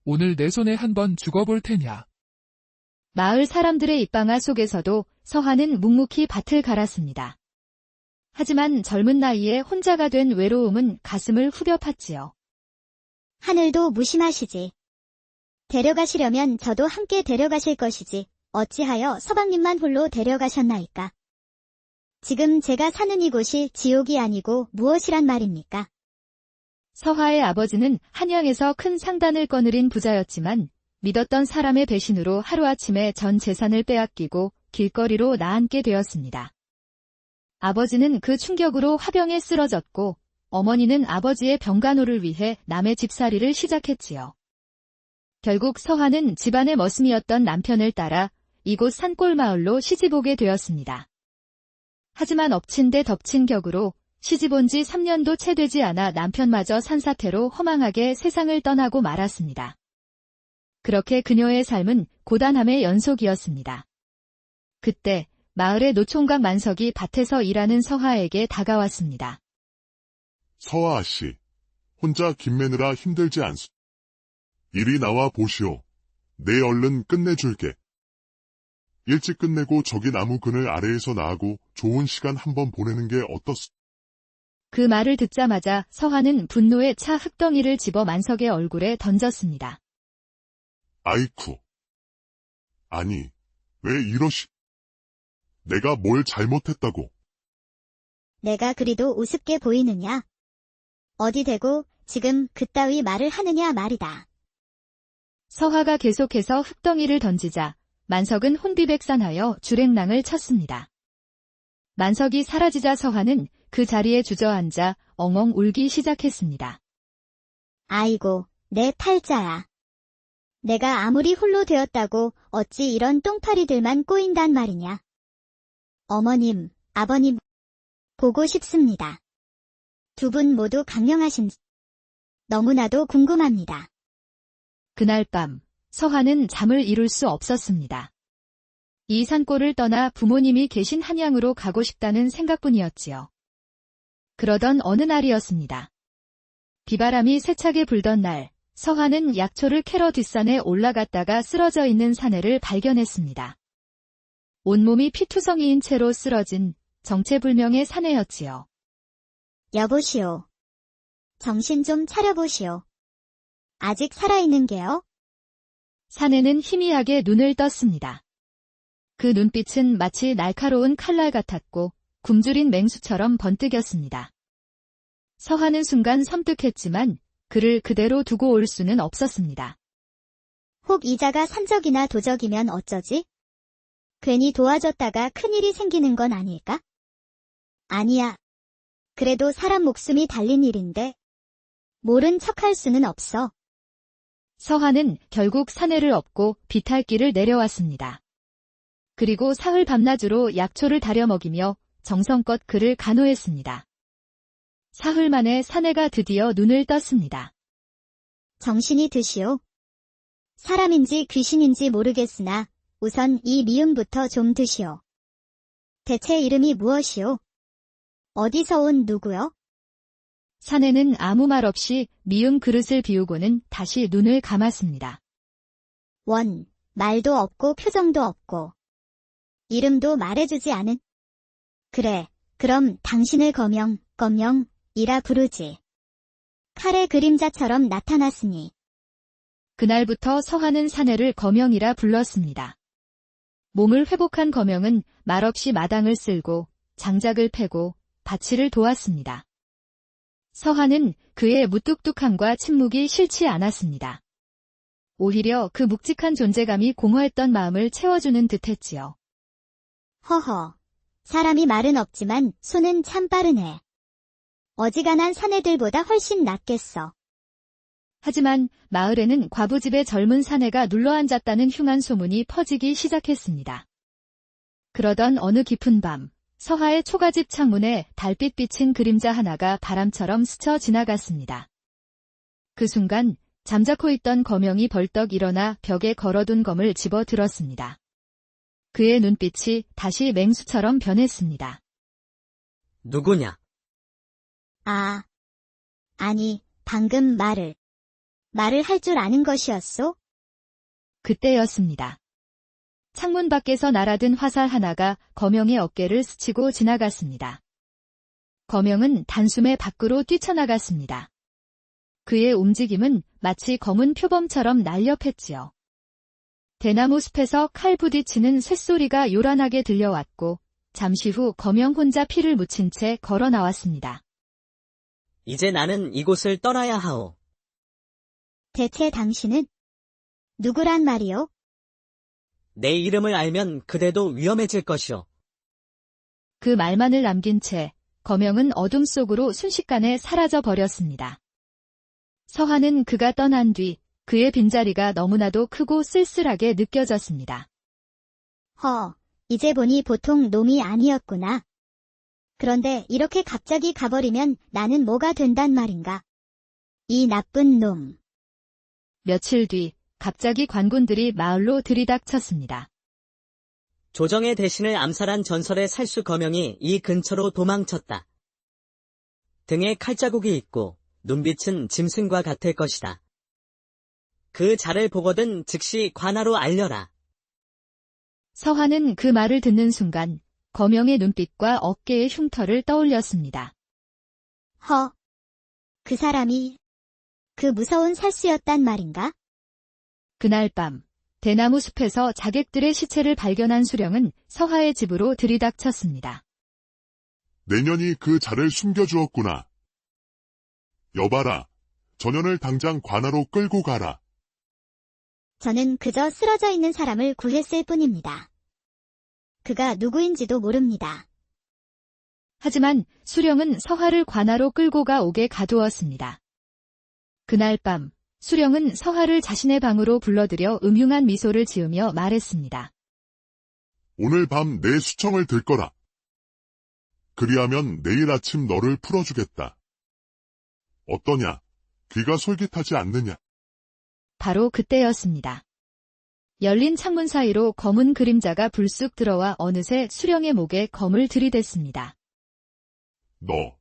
오늘 내 손에 한번 죽어볼 테냐. 마을 사람들의 입방아 속에서도 서하는 묵묵히 밭을 갈았습니다. 하지만 젊은 나이에 혼자가 된 외로움은 가슴을 후벼 팠지요. 하늘도 무심하시지. 데려가시려면 저도 함께 데려가실 것이지 어찌하여 서방님만 홀로 데려가셨나이까. 지금 제가 사는 이곳이 지옥이 아니고 무엇이란 말입니까? 서하의 아버지는 한양에서 큰 상단을 거느린 부자였지만 믿었던 사람의 배신으로 하루아침에 전 재산을 빼앗기고 길거리로 나앉게 되었습니다. 아버지는 그 충격으로 화병에 쓰러졌고 어머니는 아버지의 병간호를 위해 남의 집살이를 시작했지요. 결국 서하는 집안의 머슴이었던 남편을 따라 이곳 산골 마을로 시집오게 되었습니다. 하지만 엎친 데 덮친 격으로 시집 온 지 3년도 채 되지 않아 남편마저 산사태로 허망하게 세상을 떠나고 말았습니다. 그렇게 그녀의 삶은 고단함의 연속이었습니다. 그때 마을의 노총각 만석이 밭에서 일하는 서하에게 다가왔습니다. 서하 씨, 혼자 김매느라 힘들지 않소. 이리 나와 보시오. 내 얼른 끝내줄게. 일찍 끝내고 저기 나무 그늘 아래에서 나하고 좋은 시간 한번 보내는 게 어떻소? 그 말을 듣자마자 서하는 분노에 차 흙덩이를 집어 만석의 얼굴에 던졌습니다. 아이쿠. 아니, 왜 이러시? 내가 뭘 잘못했다고? 내가 그리도 우습게 보이느냐? 어디 대고 지금 그따위 말을 하느냐 말이다. 서하가 계속해서 흙덩이를 던지자 만석은 혼비백산하여 주랭랑을 쳤습니다. 만석이 사라지자 서하는 그 자리에 주저앉아 엉엉 울기 시작했습니다. 아이고, 내 팔자야. 내가 아무리 홀로 되었다고 어찌 이런 똥파리들만 꼬인단 말이냐. 어머님, 아버님, 보고 싶습니다. 두 분 모두 강령하신지 너무나도 궁금합니다. 그날 밤, 서화는 잠을 이룰 수 없었습니다. 이 산골을 떠나 부모님이 계신 한양으로 가고 싶다는 생각뿐이었지요. 그러던 어느 날이었습니다. 비바람이 세차게 불던 날, 서화는 약초를 캐러 뒷산에 올라갔다가 쓰러져 있는 사내를 발견했습니다. 온몸이 피투성이인 채로 쓰러진 정체불명의 사내였지요. 여보시오. 정신 좀 차려보시오. 아직 살아있는 게요? 사내는 희미하게 눈을 떴습니다. 그 눈빛은 마치 날카로운 칼날 같았고 굶주린 맹수처럼 번뜩였습니다. 서화는 순간 섬뜩했지만 그를 그대로 두고 올 수는 없었습니다. 혹 이자가 산적이나 도적이면 어쩌지? 괜히 도와줬다가 큰일이 생기는 건 아닐까? 아니야. 그래도 사람 목숨이 달린 일인데 모른 척할 수는 없어. 서화는 결국 사내를 업고 비탈길을 내려왔습니다. 그리고 사흘 밤낮으로 약초를 다려 먹이며 정성껏 그를 간호했습니다. 사흘 만에 사내가 드디어 눈을 떴습니다. 정신이 드시오. 사람인지 귀신인지 모르겠으나 우선 이 미음부터 좀 드시오. 대체 이름이 무엇이오? 어디서 온 누구요? 사내는 아무 말 없이 미음 그릇을 비우고는 다시 눈을 감았습니다. 말도 없고 표정도 없고 이름도 말해주지 않은. 그래, 그럼 당신을 거명이라 부르지. 칼의 그림자처럼 나타났으니. 그날부터 서화는 사내를 거명이라 불렀습니다. 몸을 회복한 거명은 말없이 마당을 쓸고 장작을 패고 밭일을 도왔습니다. 서화는 그의 무뚝뚝함과 침묵이 싫지 않았습니다. 오히려 그 묵직한 존재감이 공허했던 마음을 채워주는 듯했지요. 허허, 사람이 말은 없지만 손은 참 빠르네. 어지간한 사내들보다 훨씬 낫겠어. 하지만 마을에는 과부집의 젊은 사내가 눌러앉았다는 흉한 소문이 퍼지기 시작했습니다. 그러던 어느 깊은 밤, 서화의 초가집 창문에 달빛 비친 그림자 하나가 바람처럼 스쳐 지나갔습니다. 그 순간 잠자코 있던 거명이 벌떡 일어나 벽에 걸어둔 검을 집어 들었습니다. 그의 눈빛이 다시 맹수처럼 변했습니다. 누구냐? 아니, 방금 말을 할 줄 아는 것이었소? 그때였습니다. 창문 밖에서 날아든 화살 하나가 거명의 어깨를 스치고 지나갔습니다. 거명은 단숨에 밖으로 뛰쳐나갔습니다. 그의 움직임은 마치 검은 표범처럼 날렵했지요. 대나무 숲에서 칼 부딪히는 쇳소리가 요란하게 들려왔고 잠시 후 거명 혼자 피를 묻힌 채 걸어 나왔습니다. 이제 나는 이곳을 떠나야 하오. 대체 당신은 누구란 말이오? 내 이름을 알면 그대도 위험해질 것이오. 그 말만을 남긴 채 거명은 어둠 속으로 순식간에 사라져 버렸습니다. 서화는 그가 떠난 뒤 그의 빈자리가 너무나도 크고 쓸쓸하게 느껴졌습니다. 이제 보니 보통 놈이 아니었구나. 그런데 이렇게 갑자기 가버리면 나는 뭐가 된단 말인가? 이 나쁜 놈. 며칠 뒤 갑자기 관군들이 마을로 들이닥쳤습니다. 조정의 대신을 암살한 전설의 살수 거명이 이 근처로 도망쳤다. 등에 칼자국이 있고 눈빛은 짐승과 같을 것이다. 그 자를 보거든 즉시 관하로 알려라. 서화는 그 말을 듣는 순간 거명의 눈빛과 어깨의 흉터를 떠올렸습니다. 그 사람이 그 무서운 살수였단 말인가? 그날 밤 대나무 숲에서 자객들의 시체를 발견한 수령은 서화의 집으로 들이닥쳤습니다. 내년이 그 자를 숨겨주었구나. 여봐라, 전현을 당장 관하로 끌고 가라. 저는 그저 쓰러져 있는 사람을 구했을 뿐입니다. 그가 누구인지도 모릅니다. 하지만 수령은 서화를 관하로 끌고 가 옥에 가두었습니다. 그날 밤 수령은 서하를 자신의 방으로 불러들여 음흉한 미소를 지으며 말했습니다. 오늘 밤 내 수청을 들 거라. 그리하면 내일 아침 너를 풀어주겠다. 어떠냐? 귀가 솔깃하지 않느냐? 바로 그때였습니다. 열린 창문 사이로 검은 그림자가 불쑥 들어와 어느새 수령의 목에 검을 들이댔습니다. 너,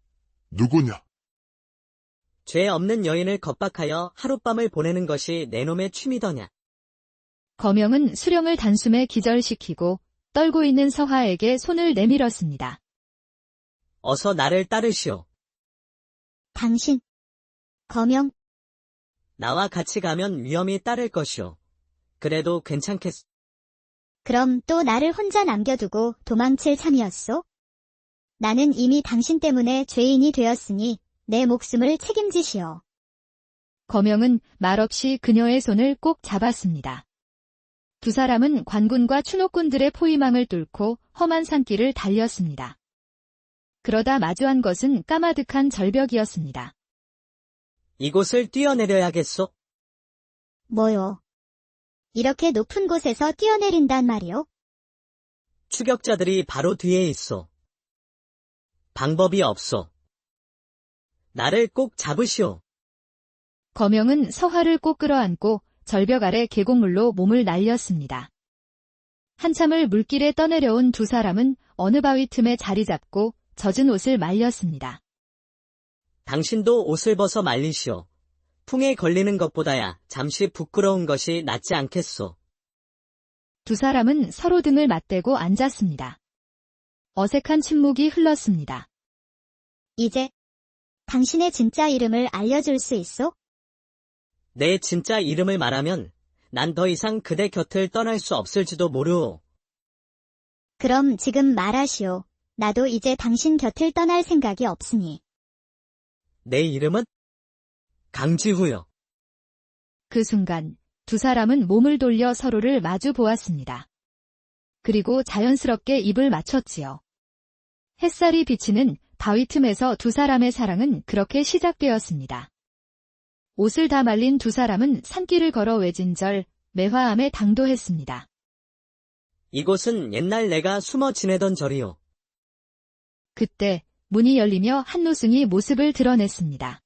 누구냐? 죄 없는 여인을 겁박하여 하룻밤을 보내는 것이 내 놈의 취미더냐. 거명은 수령을 단숨에 기절시키고 떨고 있는 서하에게 손을 내밀었습니다. 어서 나를 따르시오. 당신. 거명. 나와 같이 가면 위험이 따를 것이오. 그래도 괜찮겠소. 그럼 또 나를 혼자 남겨두고 도망칠 참이었소? 나는 이미 당신 때문에 죄인이 되었으니 내 목숨을 책임지시오. 거명은 말없이 그녀의 손을 꼭 잡았습니다. 두 사람은 관군과 추노꾼들의 포위망을 뚫고 험한 산길을 달렸습니다. 그러다 마주한 것은 까마득한 절벽이었습니다. 이곳을 뛰어내려야겠소. 뭐요? 이렇게 높은 곳에서 뛰어내린단 말이오? 추격자들이 바로 뒤에 있소. 방법이 없소. 나를 꼭 잡으시오. 거명은 서하를 꼭 끌어안고 절벽 아래 계곡물로 몸을 날렸습니다. 한참을 물길에 떠내려온 두 사람은 어느 바위 틈에 자리 잡고 젖은 옷을 말렸습니다. 당신도 옷을 벗어 말리시오. 풍에 걸리는 것보다야 잠시 부끄러운 것이 낫지 않겠소. 두 사람은 서로 등을 맞대고 앉았습니다. 어색한 침묵이 흘렀습니다. 이제 당신의 진짜 이름을 알려줄 수 있소? 내 진짜 이름을 말하면 난 더 이상 그대 곁을 떠날 수 없을지도 모르오. 그럼 지금 말하시오. 나도 이제 당신 곁을 떠날 생각이 없으니. 내 이름은 강지후요. 그 순간 두 사람은 몸을 돌려 서로를 마주 보았습니다. 그리고 자연스럽게 입을 맞췄지요. 햇살이 비치는 바위 틈에서 두 사람의 사랑은 그렇게 시작되었습니다. 옷을 다 말린 두 사람은 산길을 걸어 외진절 매화암에 당도했습니다. 이곳은 옛날 내가 숨어 지내던 절이오. 그때 문이 열리며 한노승이 모습을 드러냈습니다.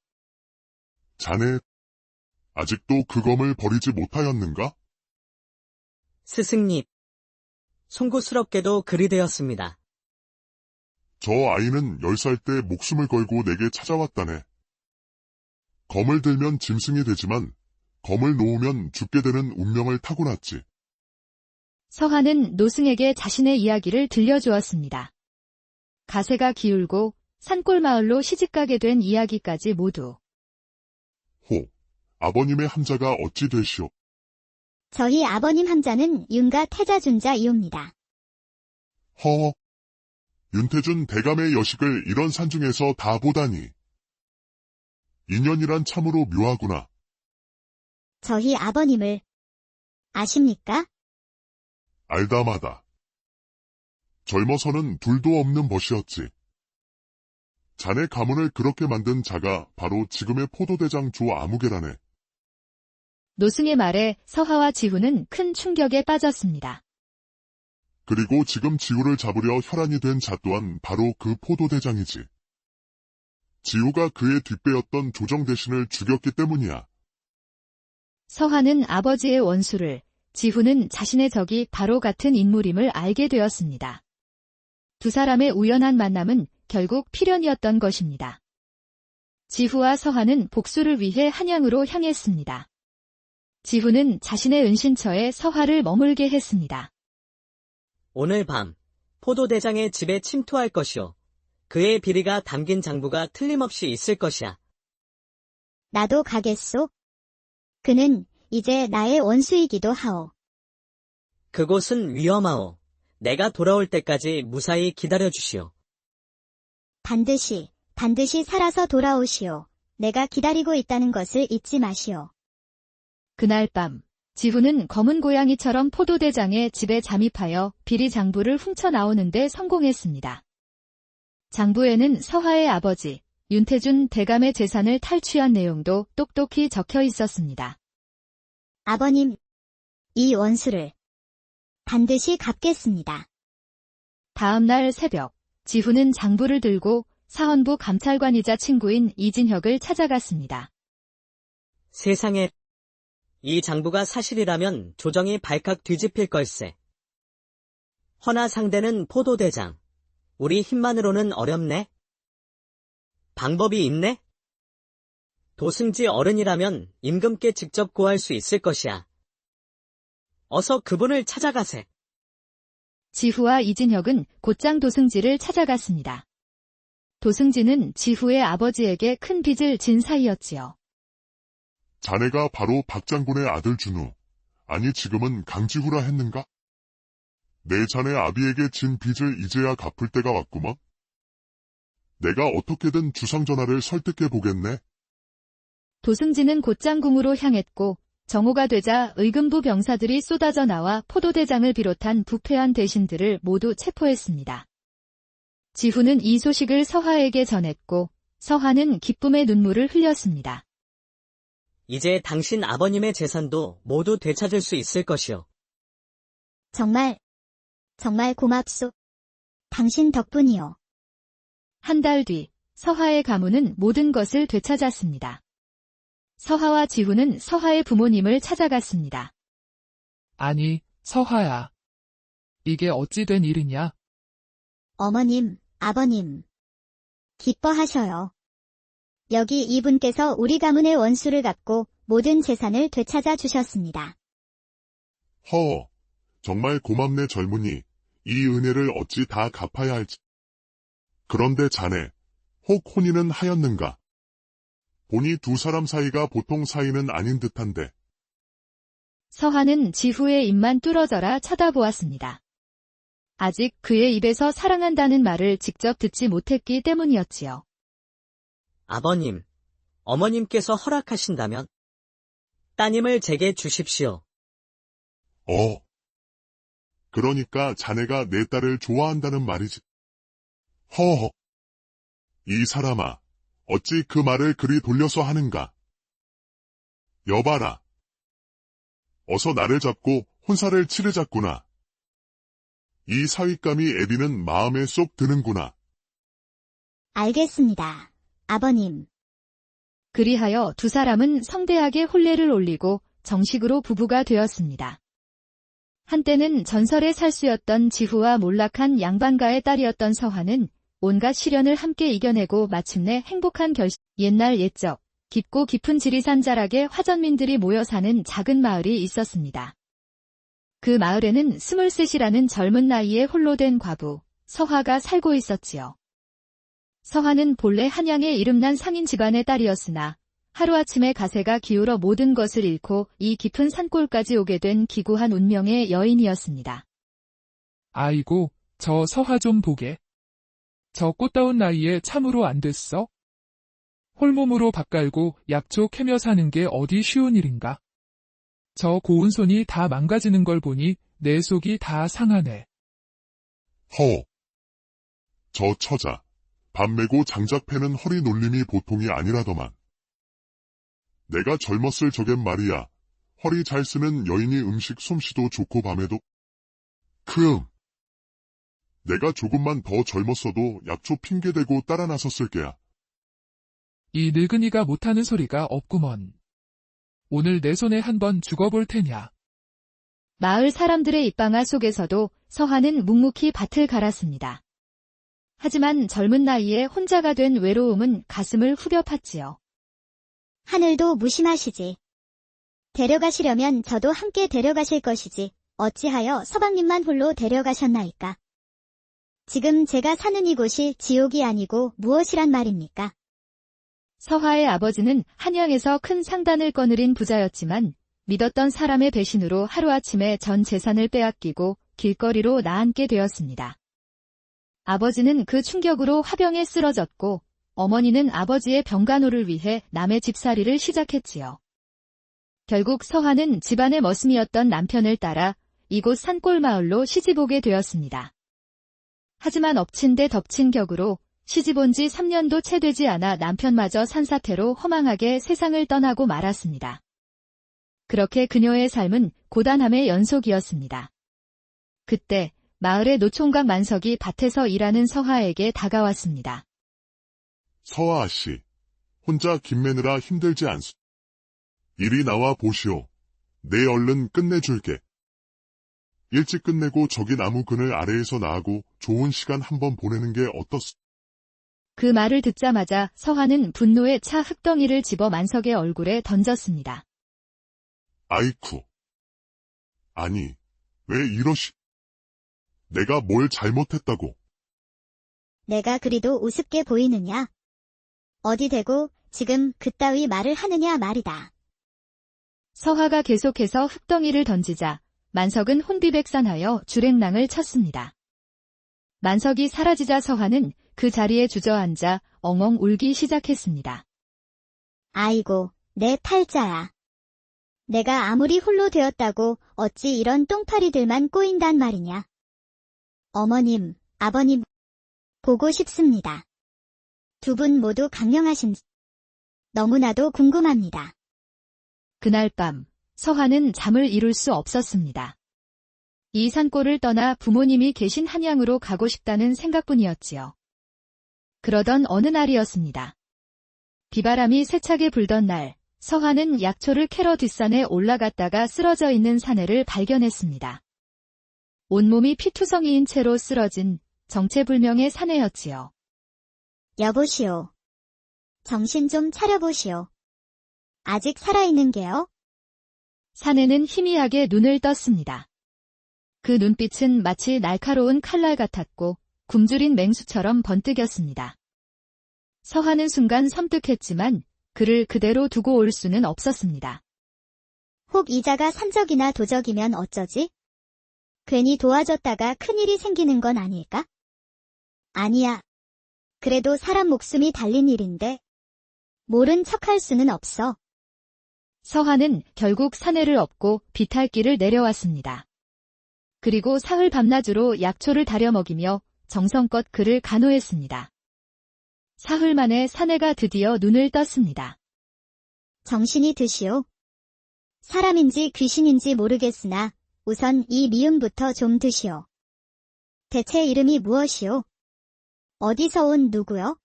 자네, 아직도 그 검을 버리지 못하였는가? 스승님. 송구스럽게도 그리 되었습니다. 저 아이는 10살 때 목숨을 걸고 내게 찾아왔다네. 검을 들면 짐승이 되지만 검을 놓으면 죽게 되는 운명을 타고났지. 서하는 노승에게 자신의 이야기를 들려주었습니다. 가세가 기울고 산골마을로 시집가게 된 이야기까지 모두. 호, 아버님의 함자가 어찌 되시오? 저희 아버님 함자는 윤가 태자준자이옵니다. 허, 윤태준 대감의 여식을 이런 산중에서 다 보다니. 인연이란 참으로 묘하구나. 저희 아버님을 아십니까? 알다마다. 젊어서는 둘도 없는 벗이었지. 자네 가문을 그렇게 만든 자가 바로 지금의 포도대장 조 아무개라네. 노승의 말에 서하와 지후는 큰 충격에 빠졌습니다. 그리고 지금 지우를 잡으려 혈안이 된 자 또한 바로 그 포도대장이지. 지우가 그의 뒷배였던 조정 대신을 죽였기 때문이야. 서하는 아버지의 원수를, 지후는 자신의 적이 바로 같은 인물임을 알게 되었습니다. 두 사람의 우연한 만남은 결국 필연이었던 것입니다. 지후와 서하는 복수를 위해 한양으로 향했습니다. 지후는 자신의 은신처에 서하를 머물게 했습니다. 오늘 밤 포도대장의 집에 침투할 것이오. 그의 비리가 담긴 장부가 틀림없이 있을 것이야. 나도 가겠소. 그는 이제 나의 원수이기도 하오. 그곳은 위험하오. 내가 돌아올 때까지 무사히 기다려주시오. 반드시 살아서 돌아오시오. 내가 기다리고 있다는 것을 잊지 마시오. 그날 밤, 지후는 검은 고양이처럼 포도대장의 집에 잠입하여 비리 장부를 훔쳐 나오는데 성공했습니다. 장부에는 서하의 아버지, 윤태준 대감의 재산을 탈취한 내용도 똑똑히 적혀 있었습니다. 아버님, 이 원수를 반드시 갚겠습니다. 다음 날 새벽, 지후는 장부를 들고 사헌부 감찰관이자 친구인 이진혁을 찾아갔습니다. 세상에, 이 장부가 사실이라면 조정이 발칵 뒤집힐 걸세. 허나 상대는 포도대장. 우리 힘만으로는 어렵네. 방법이 있네? 도승지 어른이라면 임금께 직접 고할 수 있을 것이야. 어서 그분을 찾아가세. 지후와 이진혁은 곧장 도승지를 찾아갔습니다. 도승지는 지후의 아버지에게 큰 빚을 진 사이였지요. 자네가 바로 박 장군의 아들 준우, 아니 지금은 강지후라 했는가? 내 자네 아비에게 진 빚을 이제야 갚을 때가 왔구먼. 내가 어떻게든 주상전하를 설득해 보겠네. 도승지는 곧장 궁으로 향했고 정오가 되자 의금부 병사들이 쏟아져 나와 포도대장을 비롯한 부패한 대신들을 모두 체포했습니다. 지후는 이 소식을 서하에게 전했고 서하는 기쁨의 눈물을 흘렸습니다. 이제 당신 아버님의 재산도 모두 되찾을 수 있을 것이오. 정말 고맙소. 당신 덕분이요. 한 달 뒤, 서하의 가문은 모든 것을 되찾았습니다. 서하와 지후는 서하의 부모님을 찾아갔습니다. 아니, 서하야. 이게 어찌 된 일이냐? 어머님, 아버님. 기뻐하셔요. 여기 이분께서 우리 가문의 원수를 갚고 모든 재산을 되찾아 주셨습니다. 허, 정말 고맙네 젊은이. 이 은혜를 어찌 다 갚아야 할지. 그런데 자네, 혹 혼인은 하였는가? 보니 두 사람 사이가 보통 사이는 아닌 듯한데. 서하는 지후의 입만 뚫어져라 쳐다보았습니다. 아직 그의 입에서 사랑한다는 말을 직접 듣지 못했기 때문이었지요. 아버님, 어머님께서 허락하신다면 따님을 제게 주십시오. 그러니까 자네가 내 딸을 좋아한다는 말이지. 허허. 이 사람아, 어찌 그 말을 그리 돌려서 하는가? 여봐라. 어서 나를 잡고 혼사를 치르자꾸나. 이 사윗감이 애비는 마음에 쏙 드는구나. 알겠습니다. 아버님. 그리하여 두 사람은 성대하게 혼례를 올리고 정식으로 부부가 되었습니다. 한때는 전설의 살수였던 지후와 몰락한 양반가의 딸이었던 서하는 온갖 시련을 함께 이겨내고 마침내 행복한 옛날 옛적 깊고 깊은 지리산 자락에 화전민들이 모여 사는 작은 마을이 있었습니다. 그 마을에는 23이라는 젊은 나이에 홀로 된 과부 서하가 살고 있었지요. 서하는 본래 한양의 이름난 상인 집안의 딸이었으나 하루아침에 가세가 기울어 모든 것을 잃고 이 깊은 산골까지 오게 된 기구한 운명의 여인이었습니다. 아이고, 저 서하 좀 보게. 저 꽃다운 나이에 참으로 안 됐어? 홀몸으로 밥 갈고 약초 캐며 사는 게 어디 쉬운 일인가? 저 고운 손이 다 망가지는 걸 보니 내 속이 다 상하네. 저 처자, 밥 메고 장작 패는 허리 놀림이 보통이 아니라더만. 내가 젊었을 적엔 말이야, 허리 잘 쓰는 여인이 음식 솜씨도 좋고 밤에도. 내가 조금만 더 젊었어도 약초 핑계대고 따라 나섰을 게야. 이 늙은이가 못하는 소리가 없구먼. 오늘 내 손에 한번 죽어볼 테냐. 마을 사람들의 입방아 속에서도 서하는 묵묵히 밭을 갈았습니다. 하지만 젊은 나이에 혼자가 된 외로움은 가슴을 후벼 팠지요. 하늘도 무심하시지. 데려가시려면 저도 함께 데려가실 것이지 어찌하여 서방님만 홀로 데려가셨나이까. 지금 제가 사는 이곳이 지옥이 아니고 무엇이란 말입니까? 서하의 아버지는 한양에서 큰 상단을 거느린 부자였지만 믿었던 사람의 배신으로 하루아침에 전 재산을 빼앗기고 길거리로 나앉게 되었습니다. 아버지는 그 충격으로 화병에 쓰러졌고 어머니는 아버지의 병간호를 위해 남의 집살이를 시작했지요. 결국 서하는 집안의 머슴이었던 남편을 따라 이곳 산골 마을로 시집 오게 되었습니다. 하지만 엎친 데 덮친 격으로 시집 온 지 3년도 채 되지 않아 남편마저 산사태로 허망하게 세상을 떠나고 말았습니다. 그렇게 그녀의 삶은 고단함의 연속이었습니다. 그때 마을의 노총각 만석이 밭에서 일하는 서하에게 다가왔습니다. 서하 씨, 혼자 김매느라 힘들지 않소. 이리 나와 보시오. 내 얼른 끝내줄게. 일찍 끝내고 저기 나무 그늘 아래에서 나하고 좋은 시간 한번 보내는 게 어떻소? 그 말을 듣자마자 서하는 분노에 차 흙덩이를 집어 만석의 얼굴에 던졌습니다. 아이쿠. 아니, 왜 이러시? 내가 뭘 잘못했다고? 내가 그리도 우습게 보이느냐? 어디 대고 지금 그따위 말을 하느냐 말이다. 서하가 계속해서 흙덩이를 던지자 만석은 혼비백산하여 주랭랑을 쳤습니다. 만석이 사라지자 서하는 그 자리에 주저앉아 엉엉 울기 시작했습니다. 아이고, 내 팔자야. 내가 아무리 홀로 되었다고 어찌 이런 똥파리들만 꼬인단 말이냐. 어머님, 아버님, 보고 싶습니다. 두 분 모두 강령하신지 너무나도 궁금합니다. 그날 밤 서하는 잠을 이룰 수 없었습니다. 이 산골을 떠나 부모님이 계신 한양으로 가고 싶다는 생각뿐이었지요. 그러던 어느 날이었습니다. 비바람이 세차게 불던 날, 서하는 약초를 캐러 뒷산에 올라갔다가 쓰러져 있는 사내를 발견했습니다. 온몸이 피투성이인 채로 쓰러진 정체불명의 사내였지요. 여보시오. 정신 좀 차려보시오. 아직 살아있는 게요? 사내는 희미하게 눈을 떴습니다. 그 눈빛은 마치 날카로운 칼날 같았고 굶주린 맹수처럼 번뜩였습니다. 서하는 순간 섬뜩했지만 그를 그대로 두고 올 수는 없었습니다. 혹 이자가 산적이나 도적이면 어쩌지? 괜히 도와줬다가 큰일이 생기는 건 아닐까? 아니야. 그래도 사람 목숨이 달린 일인데 모른 척할 수는 없어. 서하는 결국 사내를 업고 비탈길을 내려왔습니다. 그리고 사흘 밤낮으로 약초를 다려 먹이며 정성껏 그를 간호했습니다. 사흘 만에 사내가 드디어 눈을 떴습니다. 정신이 드시오. 사람인지 귀신인지 모르겠으나 우선 이 미음부터 좀 드시오. 대체 이름이 무엇이오? 어디서 온 누구요?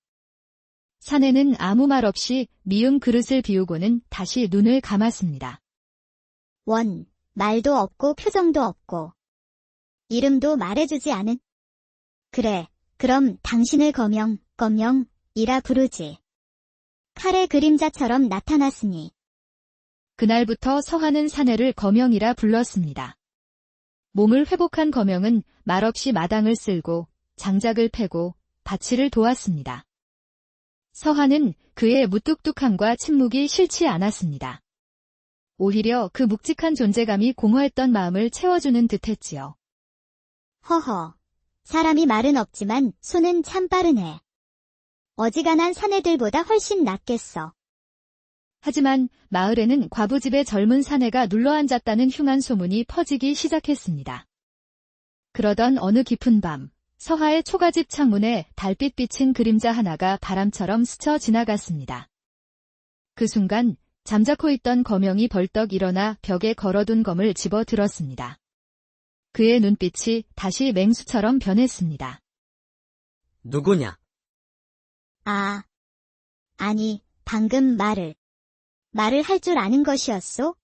사내는 아무 말 없이 미음 그릇을 비우고는 다시 눈을 감았습니다. 말도 없고 표정도 없고 이름도 말해주지 않은. 그래, 그럼 당신을 거명이라 부르지. 칼의 그림자처럼 나타났으니. 그날부터 서하는 사내를 거명이라 불렀습니다. 몸을 회복한 거명은 말없이 마당을 쓸고 장작을 패고 밭일을 도왔습니다. 서하는 그의 무뚝뚝함과 침묵이 싫지 않았습니다. 오히려 그 묵직한 존재감이 공허했던 마음을 채워주는 듯했지요. 허허, 사람이 말은 없지만 손은 참 빠르네. 어지간한 사내들보다 훨씬 낫겠어. 하지만 마을에는 과부집의 젊은 사내가 눌러앉았다는 흉한 소문이 퍼지기 시작했습니다. 그러던 어느 깊은 밤, 서하의 초가집 창문에 달빛 비친 그림자 하나가 바람처럼 스쳐 지나갔습니다. 그 순간 잠자코 있던 거명이 벌떡 일어나 벽에 걸어둔 검을 집어 들었습니다. 그의 눈빛이 다시 맹수처럼 변했습니다. 누구냐? 아니, 방금 말을 할 줄 아는 것이었소?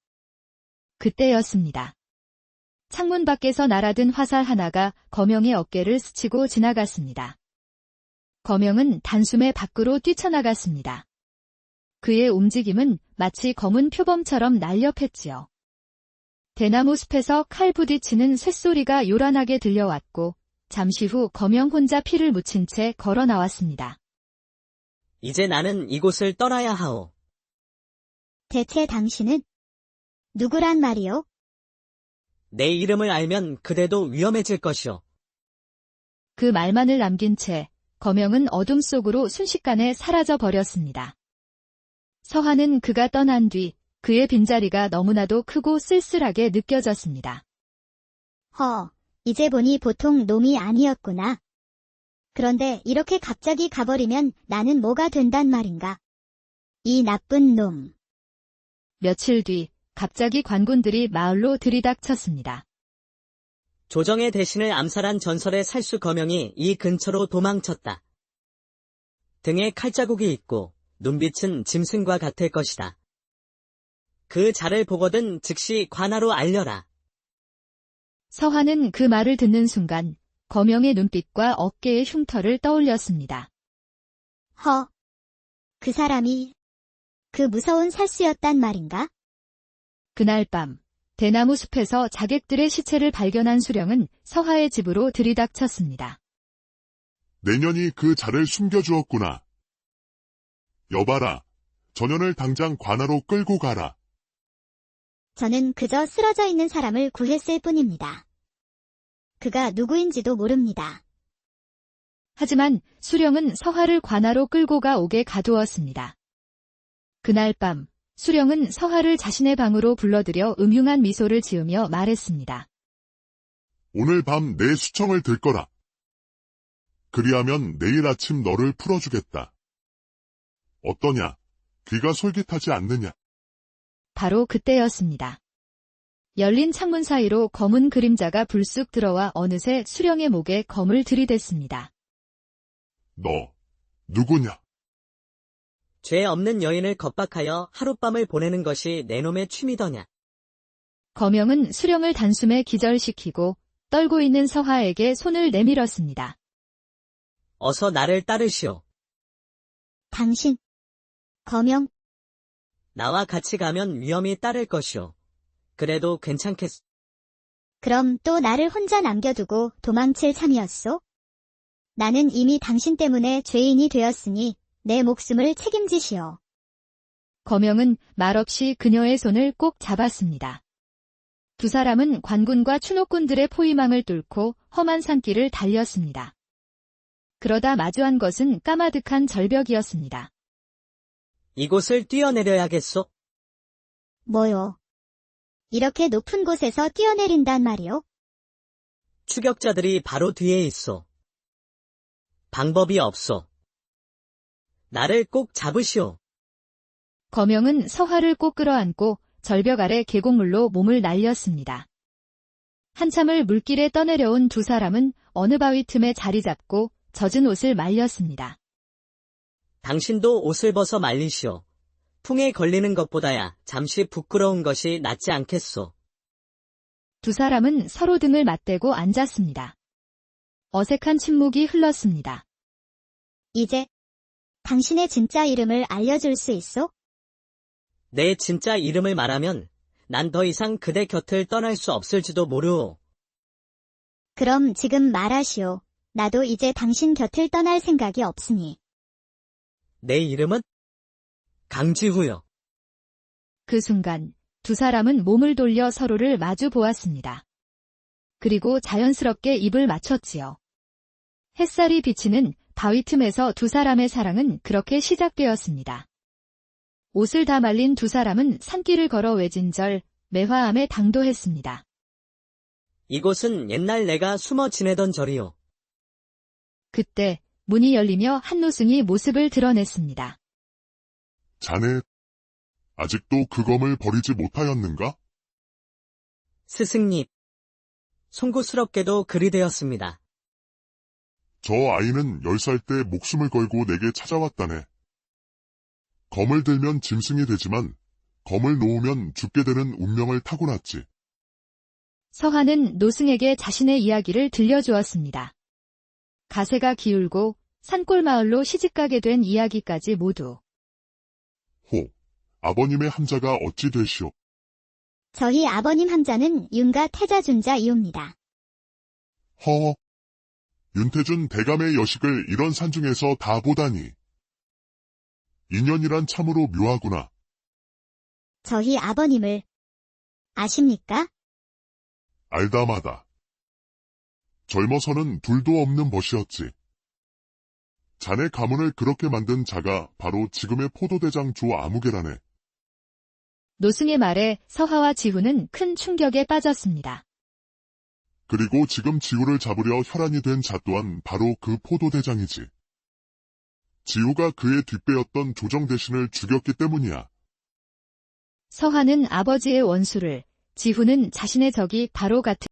그때였습니다. 창문 밖에서 날아든 화살 하나가 거명의 어깨를 스치고 지나갔습니다. 거명은 단숨에 밖으로 뛰쳐나갔습니다. 그의 움직임은 마치 검은 표범처럼 날렵했지요. 대나무 숲에서 칼 부딪히는 쇳소리가 요란하게 들려왔고 잠시 후 거명 혼자 피를 묻힌 채 걸어 나왔습니다. 이제 나는 이곳을 떠나야 하오. 대체 당신은 누구란 말이오? 내 이름을 알면 그대도 위험해질 것이오. 그 말만을 남긴 채 거명은 어둠 속으로 순식간에 사라져 버렸습니다. 서하는 그가 떠난 뒤 그의 빈자리가 너무나도 크고 쓸쓸하게 느껴졌습니다. 이제 보니 보통 놈이 아니었구나. 그런데 이렇게 갑자기 가버리면 나는 뭐가 된단 말인가? 이 나쁜 놈. 며칠 뒤 갑자기 관군들이 마을로 들이닥쳤습니다. 조정의 대신을 암살한 전설의 살수 거명이 이 근처로 도망쳤다. 등에 칼자국이 있고 눈빛은 짐승과 같을 것이다. 그 자를 보거든 즉시 관하로 알려라. 서화는 그 말을 듣는 순간 거명의 눈빛과 어깨의 흉터를 떠올렸습니다. 허. 그 사람이 그 무서운 살수였단 말인가? 그날 밤 대나무 숲에서 자객들의 시체를 발견한 수령은 서화의 집으로 들이닥쳤습니다. 내년이 그 자를 숨겨주었구나. 여봐라. 전현을 당장 관하로 끌고 가라. 저는 그저 쓰러져 있는 사람을 구했을 뿐입니다. 그가 누구인지도 모릅니다. 하지만 수령은 서화를 관하로 끌고 가 옥에 가두었습니다. 그날 밤 수령은 서화를 자신의 방으로 불러들여 음흉한 미소를 지으며 말했습니다. 오늘 밤 내 수청을 들 거라. 그리하면 내일 아침 너를 풀어주겠다. 어떠냐? 귀가 솔깃하지 않느냐? 바로 그때였습니다. 열린 창문 사이로 검은 그림자가 불쑥 들어와 어느새 수령의 목에 검을 들이댔습니다. 너, 누구냐? 죄 없는 여인을 겁박하여 하룻밤을 보내는 것이 내 놈의 취미더냐. 거명은 수령을 단숨에 기절시키고 떨고 있는 서화에게 손을 내밀었습니다. 어서 나를 따르시오. 당신. 거명. 나와 같이 가면 위험이 따를 것이오. 그래도 괜찮겠소. 그럼 또 나를 혼자 남겨두고 도망칠 참이었소? 나는 이미 당신 때문에 죄인이 되었으니 내 목숨을 책임지시오. 거명은 말없이 그녀의 손을 꼭 잡았습니다. 두 사람은 관군과 추노꾼들의 포위망을 뚫고 험한 산길을 달렸습니다. 그러다 마주한 것은 까마득한 절벽이었습니다. 이곳을 뛰어내려야겠소. 뭐요? 이렇게 높은 곳에서 뛰어내린단 말이오? 추격자들이 바로 뒤에 있소. 방법이 없소. 나를 꼭 잡으시오. 거명은 서화를 꼭 끌어안고 절벽 아래 계곡물로 몸을 날렸습니다. 한참을 물길에 떠내려온 두 사람은 어느 바위 틈에 자리 잡고 젖은 옷을 말렸습니다. 당신도 옷을 벗어 말리시오. 풍에 걸리는 것보다야 잠시 부끄러운 것이 낫지 않겠소. 두 사람은 서로 등을 맞대고 앉았습니다. 어색한 침묵이 흘렀습니다. 이제 당신의 진짜 이름을 알려줄 수 있소? 내 진짜 이름을 말하면 난 더 이상 그대 곁을 떠날 수 없을지도 모르오. 그럼 지금 말하시오. 나도 이제 당신 곁을 떠날 생각이 없으니. 내 이름은 강지후요. 그 순간 두 사람은 몸을 돌려 서로를 마주 보았습니다. 그리고 자연스럽게 입을 맞췄지요. 햇살이 비치는 바위 틈에서 두 사람의 사랑은 그렇게 시작되었습니다. 옷을 다 말린 두 사람은 산길을 걸어 외진절 매화암에 당도했습니다. 이곳은 옛날 내가 숨어 지내던 절이오. 그때 문이 열리며 한 노승이 모습을 드러냈습니다. 자네, 아직도 그 검을 버리지 못하였는가? 스승님. 송구스럽게도 그리 되었습니다. 저 아이는 10살 때 목숨을 걸고 내게 찾아왔다네. 검을 들면 짐승이 되지만 검을 놓으면 죽게 되는 운명을 타고났지. 서화는 노승에게 자신의 이야기를 들려주었습니다. 가세가 기울고 산골 마을로 시집가게 된 이야기까지 모두. 호, 아버님의 함자가 어찌 되시오? 저희 아버님 함자는 윤가 태자준자이옵니다. 허, 윤태준 대감의 여식을 이런 산중에서 다 보다니. 인연이란 참으로 묘하구나. 저희 아버님을 아십니까? 알다마다. 젊어서는 둘도 없는 벗이었지. 자네 가문을 그렇게 만든 자가 바로 지금의 포도대장 조 아무개라네. 노승의 말에 서화와 지후는 큰 충격에 빠졌습니다. 그리고 지금 지우를 잡으려 혈안이 된 자 또한 바로 그 포도대장이지. 지우가 그의 뒷배였던 조정 대신을 죽였기 때문이야. 서하는 아버지의 원수를, 지후는 자신의 적이 바로 같은